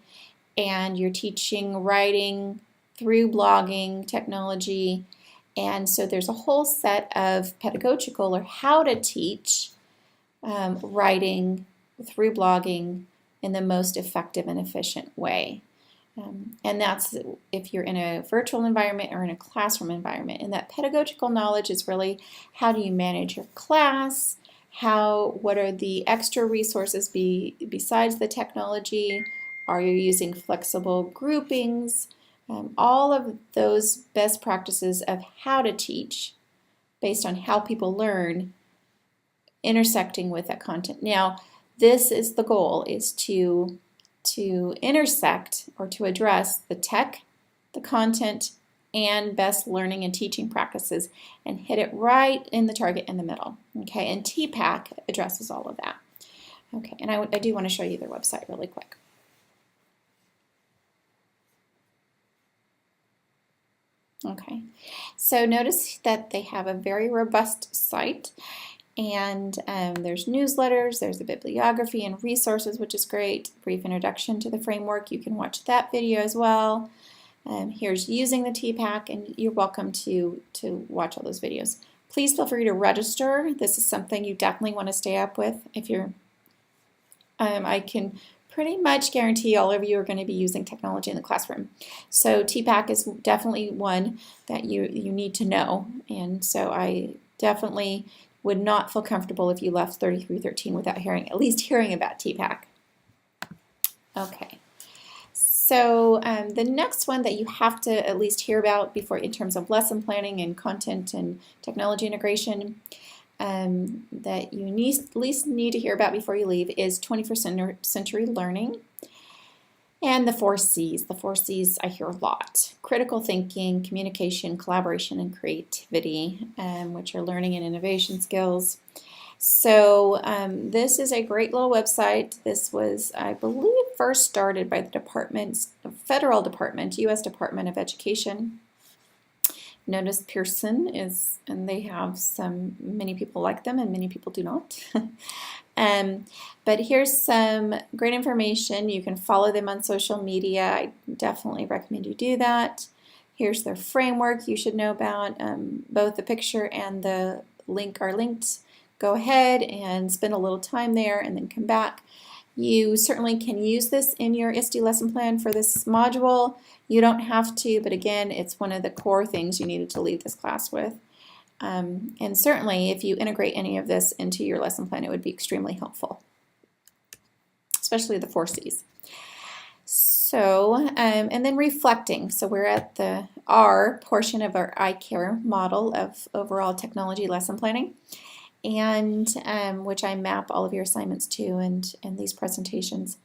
and you're teaching writing through blogging technology. And so there's a whole set of pedagogical, or how to teach writing through blogging in the most effective and efficient way. And that's if you're in a virtual environment or in a classroom environment. And that pedagogical knowledge is really how do you manage your class, what are the extra resources besides the technology, are you using flexible groupings, all of those best practices of how to teach based on how people learn, intersecting with that content. Now, this is the goal, is to intersect or to address the tech, the content, and best learning and teaching practices and hit it right in the target in the middle. Okay, and TPAC addresses all of that. Okay, and I do want to show you their website really quick. Okay, so notice that they have a very robust site, and there's newsletters, there's a bibliography and resources, which is great. Brief introduction to the framework, you can watch that video as well. Here's using the TPAC, and you're welcome to watch all those videos. Please feel free to register. This is something you definitely want to stay up with. If you're, I can pretty much guarantee all of you are going to be using technology in the classroom. So TPAC is definitely one that you need to know, and so I definitely would not feel comfortable if you left 3313 without at least hearing about TPAC. Okay, so the next one that you have to at least hear about before, in terms of lesson planning and content and technology integration, that you at least need to hear about before you leave is 21st century learning and the 4 C's. The 4 C's I hear a lot: critical thinking, communication, collaboration, and creativity, which are learning and innovation skills. So this is a great little website. This was, I believe, first started by the federal department, U.S. Department of Education. Notice Pearson is, and they have many people like them and many people do not. But here's some great information. You can follow them on social media. I definitely recommend you do that. Here's their framework you should know about. Both the picture and the link are linked. Go ahead and spend a little time there and then come back. You certainly can use this in your ISTE lesson plan for this module. You don't have to, but again, it's one of the core things you needed to leave this class with. And certainly, if you integrate any of this into your lesson plan, it would be extremely helpful, especially the 4 C's. So, and then reflecting. So we're at the R portion of our I-CARE model of overall technology lesson planning, and which I map all of your assignments to and these presentations.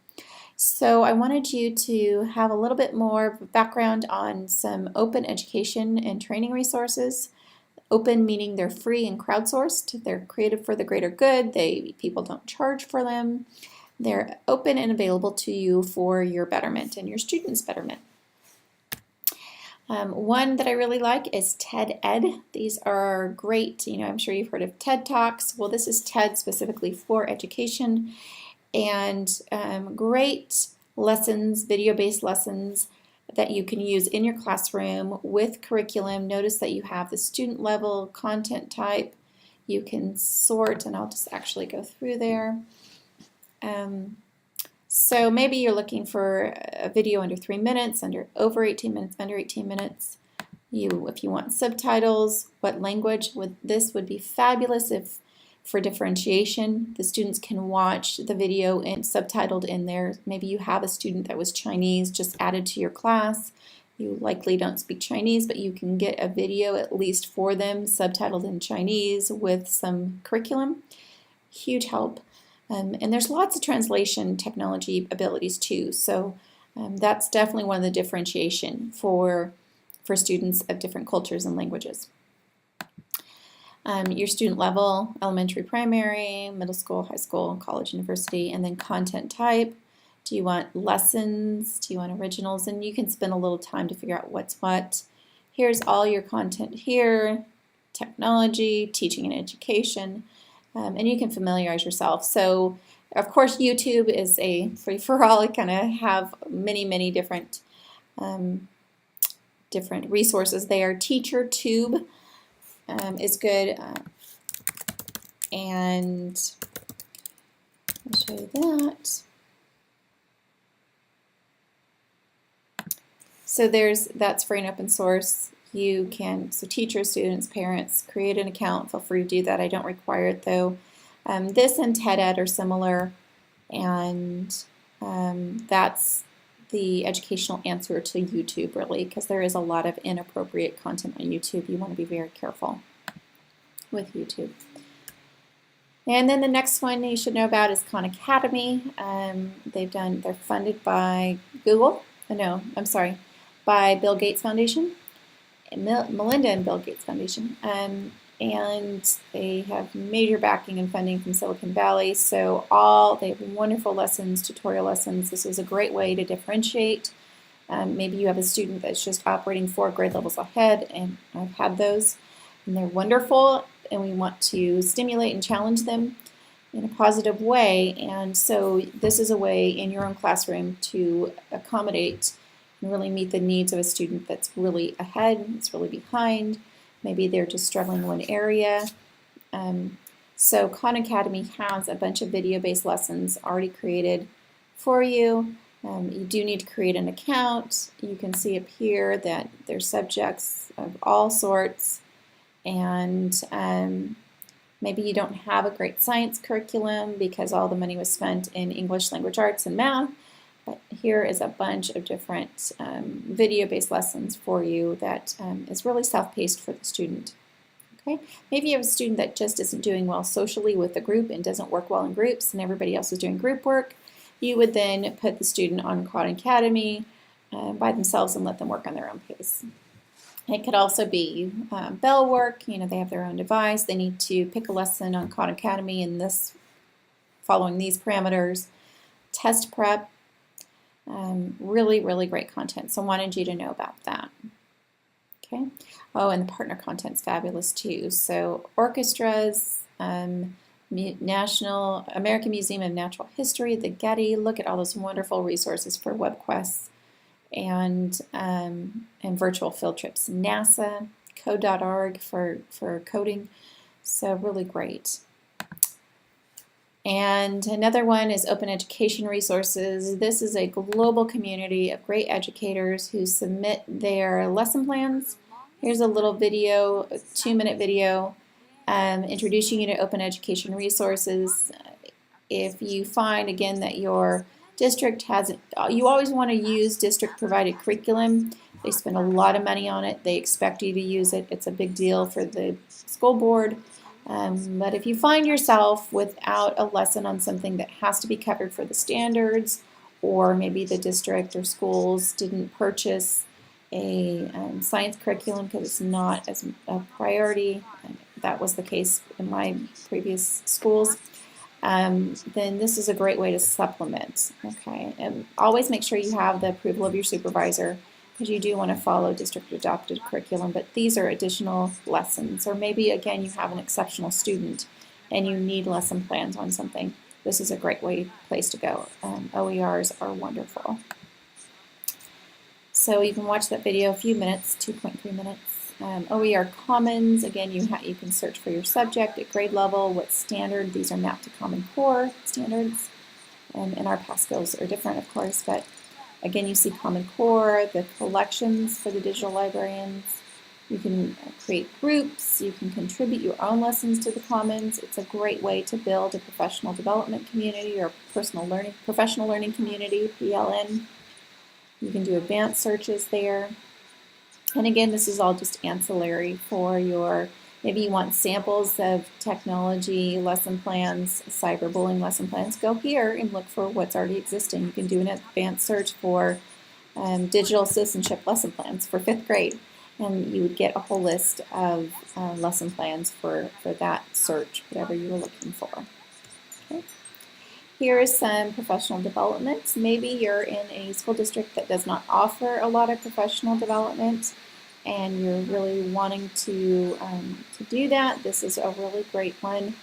So I wanted you to have a little bit more background on some open education and training resources. Open meaning they're free and crowdsourced. They're created for the greater good. People don't charge for them. They're open and available to you for your betterment and your students' betterment. One that I really like is TED Ed. These are great. I'm sure you've heard of TED Talks. Well, this is TED specifically for education, and great lessons, video-based lessons that you can use in your classroom with curriculum. Notice that you have the student level, content type. You can sort, and I'll just actually go through there. So maybe you're looking for a video under 3 minutes, over 18 minutes, under 18 minutes. If you want subtitles, what language this would be fabulous if for differentiation. The students can watch the video and subtitled in there. Maybe you have a student that was Chinese just added to your class. You likely don't speak Chinese, but you can get a video at least for them subtitled in Chinese with some curriculum. Huge help. And there's lots of translation technology abilities too, so that's definitely one of the differentiation for students of different cultures and languages. Your student level, elementary, primary, middle school, high school, college, university, and then content type. Do you want lessons? Do you want originals? And you can spend a little time to figure out what's what. Here's all your content here, technology, teaching and education. And you can familiarize yourself. So, of course, YouTube is a free-for-all. It kind of have many different resources there. TeacherTube is good, and I'll show you that. So that's free and open source. You can, so teachers, students, parents, create an account. Feel free to do that. I don't require it though. This and TED Ed are similar, and that's the educational answer to YouTube really, because there is a lot of inappropriate content on YouTube. You want to be very careful with YouTube. And then the next one you should know about is Khan Academy. They're funded by by Bill Gates Foundation. Melinda and Bill Gates Foundation, and they have major backing and funding from Silicon Valley. So they have wonderful lessons, tutorial lessons. This is a great way to differentiate. Maybe you have a student that's just operating 4 grade levels ahead, and I've had those, and they're wonderful, and we want to stimulate and challenge them in a positive way. And so this is a way in your own classroom to accommodate and really meet the needs of a student that's really ahead, that's really behind. Maybe they're just struggling in one area. So Khan Academy has a bunch of video-based lessons already created for you. You do need to create an account. You can see up here that there's subjects of all sorts, and maybe you don't have a great science curriculum because all the money was spent in English language arts and math. But here is a bunch of different video-based lessons for you that is really self-paced for the student. Okay? Maybe you have a student that just isn't doing well socially with the group and doesn't work well in groups, and everybody else is doing group work. You would then put the student on Khan Academy by themselves and let them work on their own pace. It could also be bell work. You know, they have their own device. They need to pick a lesson on Khan Academy in this, following these parameters. Test prep. Really, really great content. So wanted you to know about that. Okay. Oh, and the partner content's fabulous too. So orchestras, National American Museum of Natural History, the Getty. Look at all those wonderful resources for web quests and virtual field trips. NASA, code.org for coding. So really great. And another one is Open Education Resources. This is a global community of great educators who submit their lesson plans. Here's a little video, a 2-minute video, introducing you to Open Education Resources. If you find, again, that your district hasn't, you always want to use district-provided curriculum. They spend a lot of money on it. They expect you to use it. It's a big deal for the school board. But if you find yourself without a lesson on something that has to be covered for the standards, or maybe the district or schools didn't purchase a science curriculum because it's not as a priority, that was the case in my previous schools, then this is a great way to supplement. Okay, and always make sure you have the approval of your supervisor, because you do want to follow district adopted curriculum, but these are additional lessons. Or maybe, again, you have an exceptional student and you need lesson plans on something. This is a great place to go. OERs are wonderful. So you can watch that video, a few minutes, 2.3 minutes. OER Commons, again, you can search for your subject at grade level, what standard. These are mapped to Common Core standards. And our past skills are different, of course, but again, you see Common Core, the collections for the digital librarians. You can create groups. You can contribute your own lessons to the Commons. It's a great way to build a professional development community or professional learning community, PLN. You can do advanced searches there. And again, this is all just ancillary for your, maybe you want samples of technology lesson plans, cyberbullying lesson plans. Go here and look for what's already existing. You can do an advanced search for digital citizenship lesson plans for 5th grade. And you would get a whole list of lesson plans for that search, whatever you were looking for. Okay. Here is some professional development. Maybe you're in a school district that does not offer a lot of professional development, and you're really wanting to do that. This is a really great one.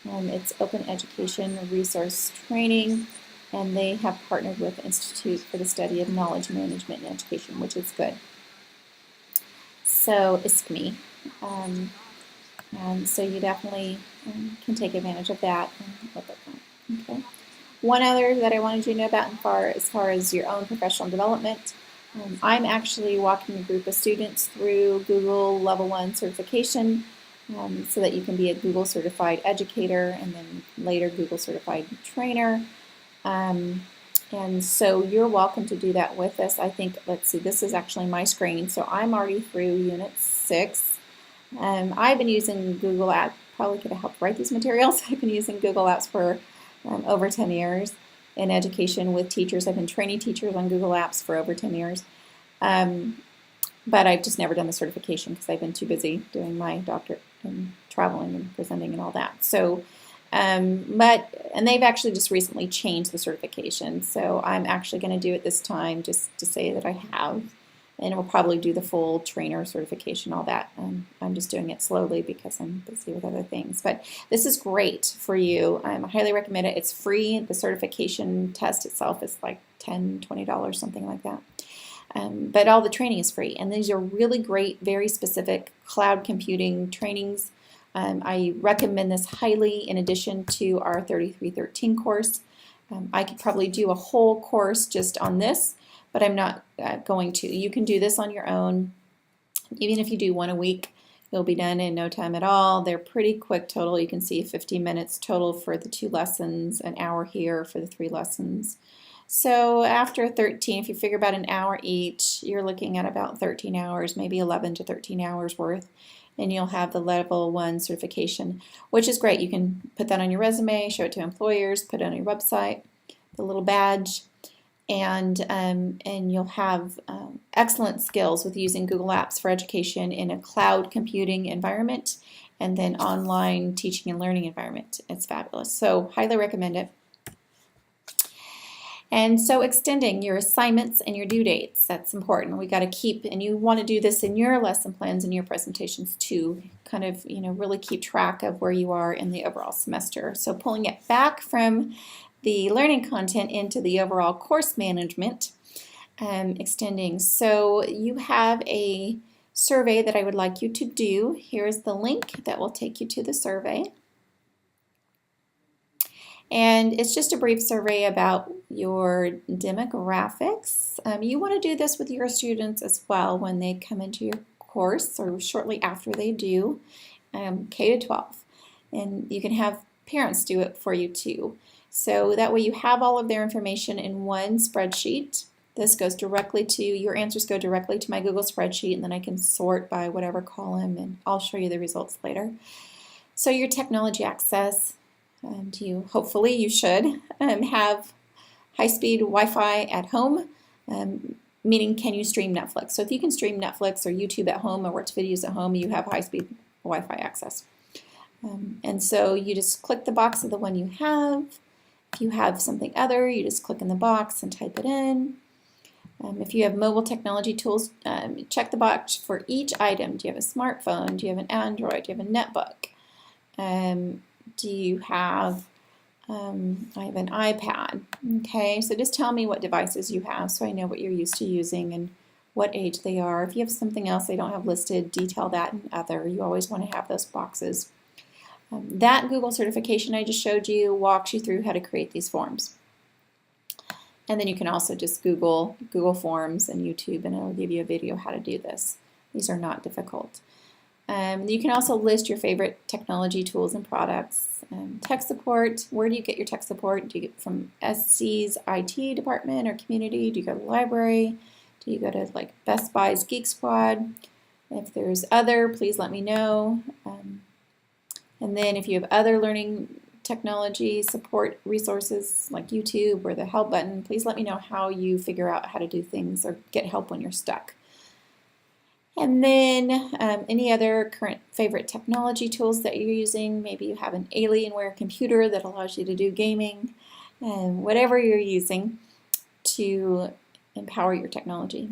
It's Open Education Resource Training, and they have partnered with the Institute for the Study of Knowledge Management and Education, which is good. So ISKME. And so you definitely can take advantage of that and look at that. Okay. One other that I wanted you to know about as far as your own professional development, I'm actually walking a group of students through Google Level 1 certification so that you can be a Google certified educator and then later Google certified trainer. And so you're welcome to do that with us. I think, let's see, this is actually my screen. So I'm already through Unit 6. I've been using Google Apps, probably could have helped write these materials. I've been using Google Apps for over 10 years in education with teachers. I've been training teachers on Google Apps for over 10 years. But I've just never done the certification because I've been too busy doing my doctorate and traveling and presenting and all that. So, and they've actually just recently changed the certification. So I'm actually going to do it this time just to say that I have. And we'll probably do the full trainer certification, all that. I'm just doing it slowly because I'm busy with other things. But this is great for you. I highly recommend it. It's free. The certification test itself is like $10, $20, something like that. But all the training is free. And these are really great, very specific cloud computing trainings. I recommend this highly in addition to our 3313 course. I could probably do a whole course just on this, but I'm not going to. You can do this on your own. Even if you do one a week, you'll be done in no time at all. They're pretty quick total. You can see 15 minutes total for the 2 lessons, an hour here for the 3 lessons. So after 13, if you figure about an hour each, you're looking at about 13 hours, maybe 11 to 13 hours worth, and you'll have the level 1 certification, which is great. You can put that on your resume, show it to employers, put it on your website, the little badge. and you'll have excellent skills with using Google Apps for education in a cloud computing environment and then online teaching and learning environment. It's fabulous. So highly recommend it. And so extending your assignments and your due dates, that's important. We got to keep, and you want to do this in your lesson plans and your presentations too, kind of, really keep track of where you are in the overall semester. So pulling it back from the learning content into the overall course management, extending. So you have a survey that I would like you to do. Here's the link that will take you to the survey. And it's just a brief survey about your demographics. You want to do this with your students as well when they come into your course or shortly after they do, K to 12. And you can have parents do it for you too. So that way you have all of their information in one spreadsheet. This goes directly to, your answers go directly to my Google spreadsheet, and then I can sort by whatever column, and I'll show you the results later. So your technology access. Hopefully you should have high-speed Wi-Fi at home, meaning can you stream Netflix? So if you can stream Netflix or YouTube at home or watch videos at home, you have high-speed Wi-Fi access. And so you just click the box of the one you have. If you have something other, you just click in the box and type it in. If you have mobile technology tools, check the box for each item. Do you have a smartphone? Do you have an Android? Do you have a netbook? Do you have, I have an iPad, okay, so just tell me what devices you have so I know what you're used to using and what age they are. If you have something else they don't have listed, detail that in other. You always want to have those boxes. That Google certification I just showed you walks you through how to create these forms. And then you can also just Google Forms and YouTube, and it'll give you a video how to do this. These are not difficult. You can also list your favorite technology tools and products. Tech support, where do you get your tech support? Do you get it from SC's IT department or community? Do you go to the library? Do you go to like Best Buy's Geek Squad? If there's other, please let me know. And then if you have other learning technology support resources like YouTube or the help button, please let me know how you figure out how to do things or get help when you're stuck. And then any other current favorite technology tools that you're using. Maybe you have an Alienware computer that allows you to do gaming, whatever you're using to empower your technology.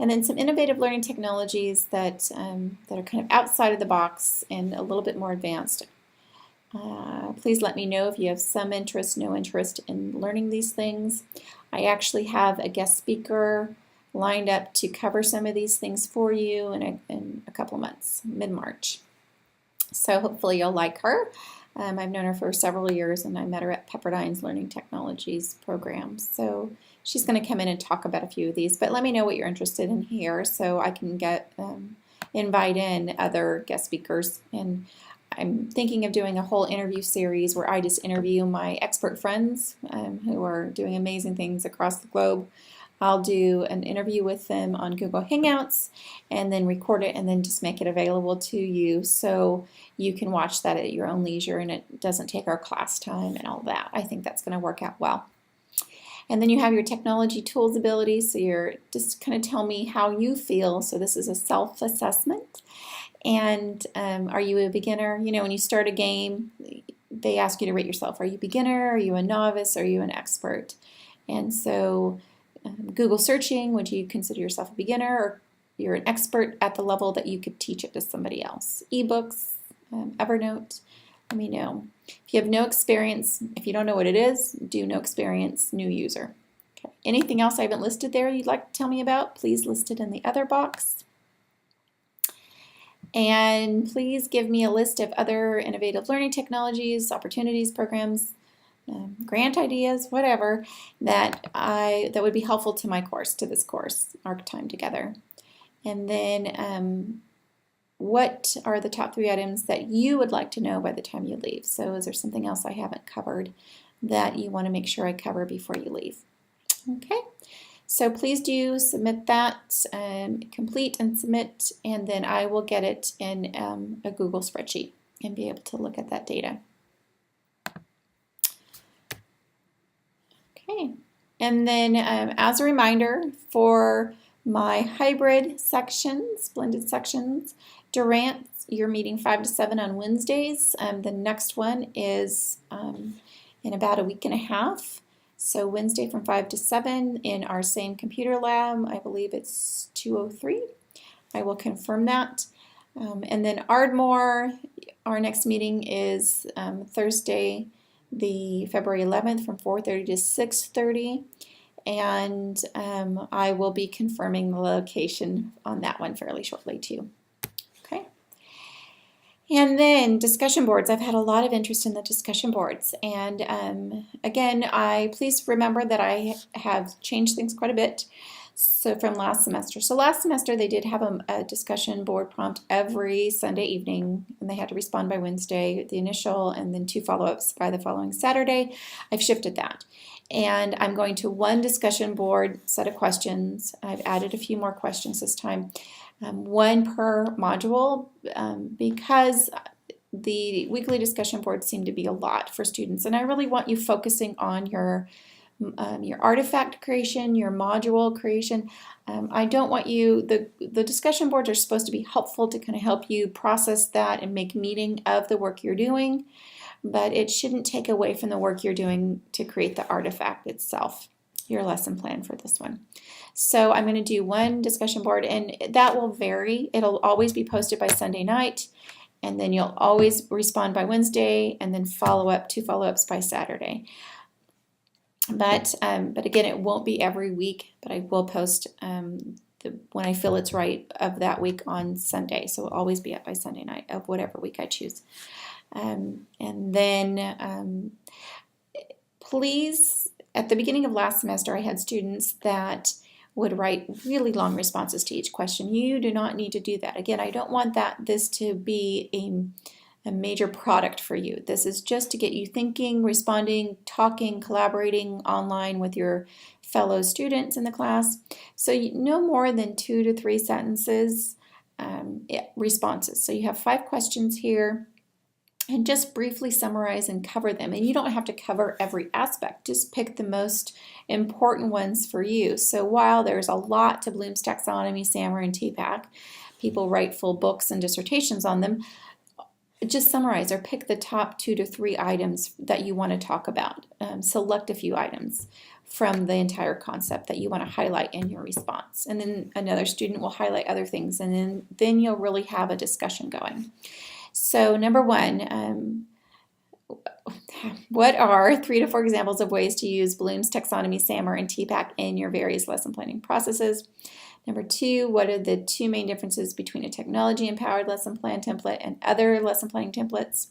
And then some innovative learning technologies that are kind of outside of the box and a little bit more advanced. Please let me know if you have some interest, no interest in learning these things. I actually have a guest speaker lined up to cover some of these things for you in a couple months, mid-March. So hopefully you'll like her. I've known her for several years, and I met her at Pepperdine's Learning Technologies program. So she's going to come in and talk about a few of these, but let me know what you're interested in here so I can invite in other guest speakers. And I'm thinking of doing a whole interview series where I just interview my expert friends who are doing amazing things across the globe. I'll do an interview with them on Google Hangouts and then record it and then just make it available to you so you can watch that at your own leisure and it doesn't take our class time and all that. I think that's going to work out well. And then you have your technology tools ability, so you're just kind of tell me how you feel. So this is a self-assessment. And are you a beginner? You know, when you start a game, they ask you to rate yourself. Are you a beginner? Are you a novice? Are you an expert? And so Google searching, would you consider yourself a beginner, or you're an expert at the level that you could teach it to somebody else? eBooks, Evernote, let me know. If you have no experience, if you don't know what it is, do no experience, new user. Okay. Anything else I haven't listed there you'd like to tell me about, please list it in the other box. And please give me a list of other innovative learning technologies, opportunities, programs, grant ideas, whatever, that would be helpful to my course, to this course, our time together. And then what are the top 3 items that you would like to know by the time you leave? So is there something else I haven't covered that you want to make sure I cover before you leave? Okay, so please do submit that, complete and submit, and then I will get it in a Google spreadsheet and be able to look at that data. Okay, And then as a reminder for my hybrid sections, blended sections, Durant, you're meeting 5 to 7 on Wednesdays. The next one is in about a week and a half. So Wednesday from 5 to 7 in our same computer lab. I believe it's 203. I will confirm that. And then Ardmore, our next meeting is Thursday, the February 11th from 4:30 to 6:30. And I will be confirming the location on that one fairly shortly too. Okay. And then discussion boards. I've had a lot of interest in the discussion boards. And again, please remember that I have changed things quite a bit. So from last semester. So last semester they did have a discussion board prompt every Sunday evening, and they had to respond by Wednesday, the initial, and then 2 follow-ups by the following Saturday. I've shifted that. And I'm going to 1 discussion board set of questions. I've added a few more questions this time. 1 per module because the weekly discussion boards seem to be a lot for students, and I really want you focusing on your artifact creation, your module creation. I don't want you, the discussion boards are supposed to be helpful to kind of help you process that and make meaning of the work you're doing, but it shouldn't take away from the work you're doing to create the artifact itself, your lesson plan for this one. So I'm going to do 1 discussion board, and that will vary. It'll always be posted by Sunday night, and then you'll always respond by Wednesday, and then 2 follow-ups by Saturday. But again, it won't be every week, but I will post when I feel it's right of that week on Sunday. So it'll always be up by Sunday night of whatever week I choose. And then please, at the beginning of last semester, I had students that would write really long responses to each question. You do not need to do that. Again, I don't want this to be a major product for you. This is just to get you thinking, responding, talking, collaborating online with your fellow students in the class. So no more than 2 to 3 sentences responses. So you have 5 questions here, and just briefly summarize and cover them. And you don't have to cover every aspect. Just pick the most important ones for you. So while there's a lot to Bloom's taxonomy, SAMR, and TPAC, people write full books and dissertations on them. Just summarize or pick the top 2 to 3 items that you want to talk about. Select a few items from the entire concept that you want to highlight in your response. And then another student will highlight other things, and then you'll really have a discussion going. So number 1, what are 3 to 4 examples of ways to use Bloom's taxonomy, SAMR, and TPAC in your various lesson planning processes? Number 2, what are the 2 main differences between a technology-empowered lesson plan template and other lesson planning templates?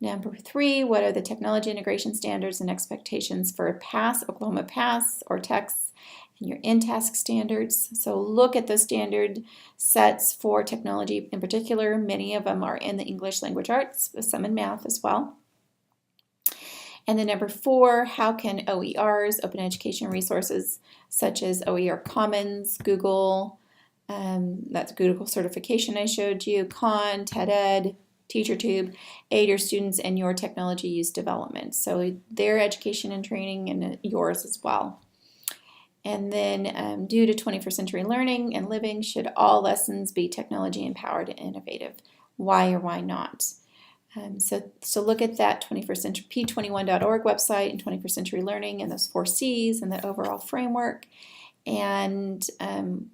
Number 3, what are the technology integration standards and expectations for PASS, Oklahoma PASS, or TEX, and your in-task standards? So look at the standard sets for technology in particular. Many of them are in the English language arts, some in math as well. And then number 4, how can OERs, open education resources such as OER Commons, Google, that's Google certification I showed you, Khan, TED-Ed, TeacherTube, aid your students in your technology use development. So their education and training and yours as well. And then due to 21st century learning and living, should all lessons be technology empowered and innovative? Why or why not? So look at that 21st century p21.org website and 21st century learning and those 4 C's and the overall framework and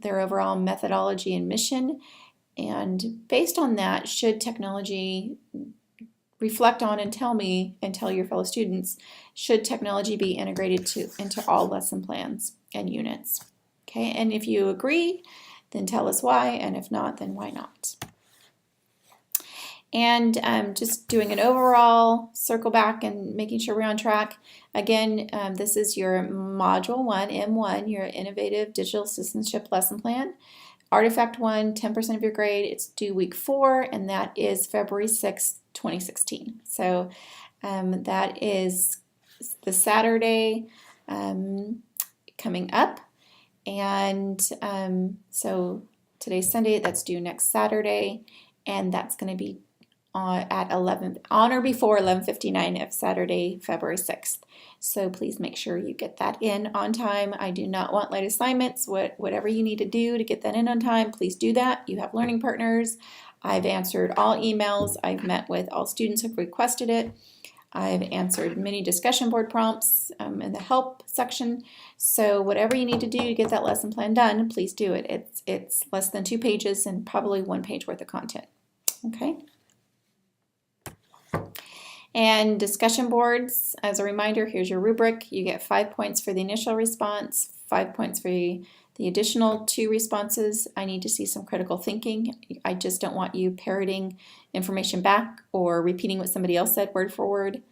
their overall methodology and mission. And based on that, should technology reflect on and tell your fellow students, should technology be integrated into all lesson plans and units? Okay, and if you agree, then tell us why, and if not, then why not? And just doing an overall circle back and making sure we're on track. Again, this is your Module 1, M1, your Innovative Digital Citizenship Lesson Plan. Artifact 1, 10% of your grade. It's due week 4, and that is February 6, 2016. So that is the Saturday coming up. And so today's Sunday, that's due next Saturday, and that's going to be at 11 on or before 11:59 of Saturday, February 6th. So please make sure you get that in on time. I do not want late assignments. Whatever you need to do to get that in on time, please do that. You have learning partners. I've answered all emails. I've met with all students who have requested it. I've answered many discussion board prompts in the help section. So whatever you need to do to get that lesson plan done, please do it. It's less than 2 pages and probably 1 page worth of content. Okay. And discussion boards, as a reminder, here's your rubric. You get 5 points for the initial response, 5 points for the additional 2 responses. I need to see some critical thinking. I just don't want you parroting information back or repeating what somebody else said word for word.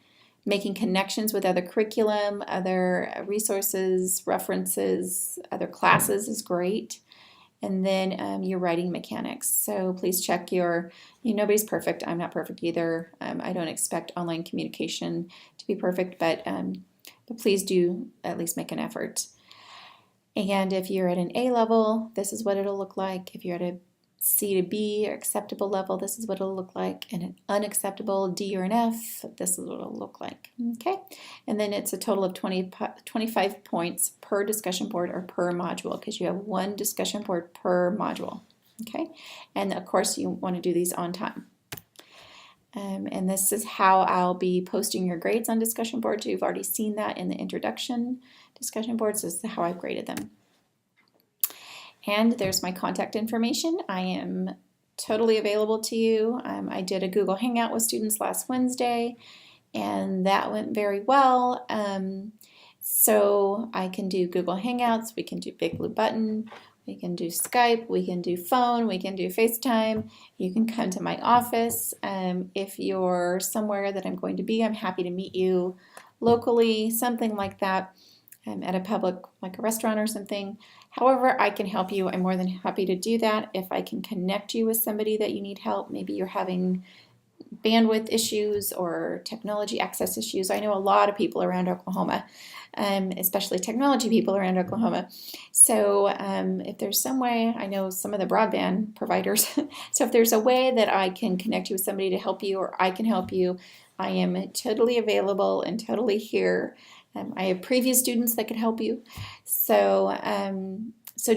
Making connections with other curriculum, other resources, references, other classes is great. And then your writing mechanics. So please check nobody's perfect. I'm not perfect either. I don't expect online communication to be perfect, but please do at least make an effort. And if you're at an A level, this is what it'll look like. If you're at a C to B or acceptable level, this is what it'll look like. And an unacceptable D or an F, this is what it'll look like. Okay, and then it's a total of 25 points per discussion board or per module, because you have 1 discussion board per module. Okay, and of course you want to do these on time. And this is how I'll be posting your grades on discussion boards. You've already seen that in the introduction discussion boards. This is how I've graded them. And there's my contact information. I am totally available to you. I did a Google Hangout with students last Wednesday, and that went very well. So I can do Google Hangouts, we can do Big Blue Button, we can do Skype, we can do phone, we can do FaceTime. You can come to my office. If you're somewhere that I'm going to be, I'm happy to meet you locally, something like that. At a public, like a restaurant or something. However I can help you, I'm more than happy to do that. If I can connect you with somebody that you need help, maybe you're having bandwidth issues or technology access issues. I know a lot of people around Oklahoma, especially technology people around Oklahoma. So if there's some way, I know some of the broadband providers, so if there's a way that I can connect you with somebody to help you, or I can help you, I am totally available and totally here. I have previous students that could help you. So,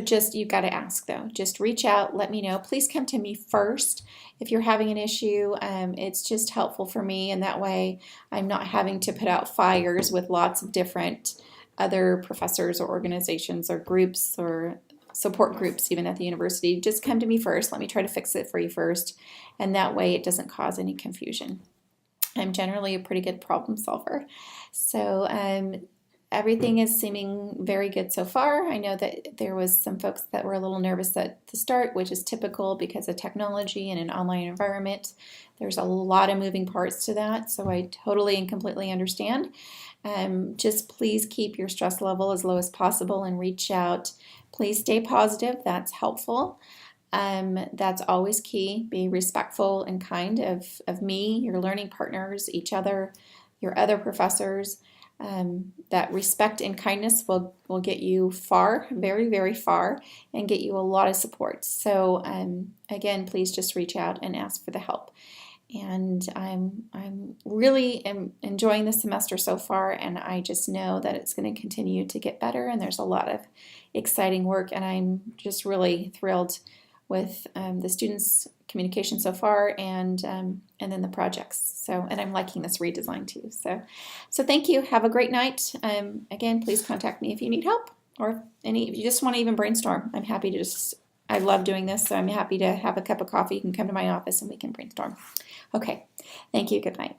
just, you've got to ask though. Just reach out, let me know. Please come to me first if you're having an issue. It's just helpful for me, and that way I'm not having to put out fires with lots of different other professors or organizations or groups or support groups even at the university. Just come to me first. Let me try to fix it for you first, and that way it doesn't cause any confusion. I'm generally a pretty good problem solver. So everything is seeming very good so far. I know that there was some folks that were a little nervous at the start, which is typical because of technology and an online environment. There's a lot of moving parts to that, so I totally and completely understand. Just please keep your stress level as low as possible and reach out. Please stay positive. That's helpful. That's always key. Be respectful and kind of me, your learning partners, each other, your other professors. That respect and kindness will get you far, very, very far, and get you a lot of support. So again, please just reach out and ask for the help. And I'm really enjoying the semester so far, and I just know that it's going to continue to get better, and there's a lot of exciting work, and I'm just really thrilled with the students' communication so far, and then the projects. So, and I'm liking this redesign too. So thank you. Have a great night. Again, please contact me if you need help, or if you just want to even brainstorm. I'm happy to I love doing this, so I'm happy to have a cup of coffee. You can come to my office and we can brainstorm. Okay. Thank you. Good night.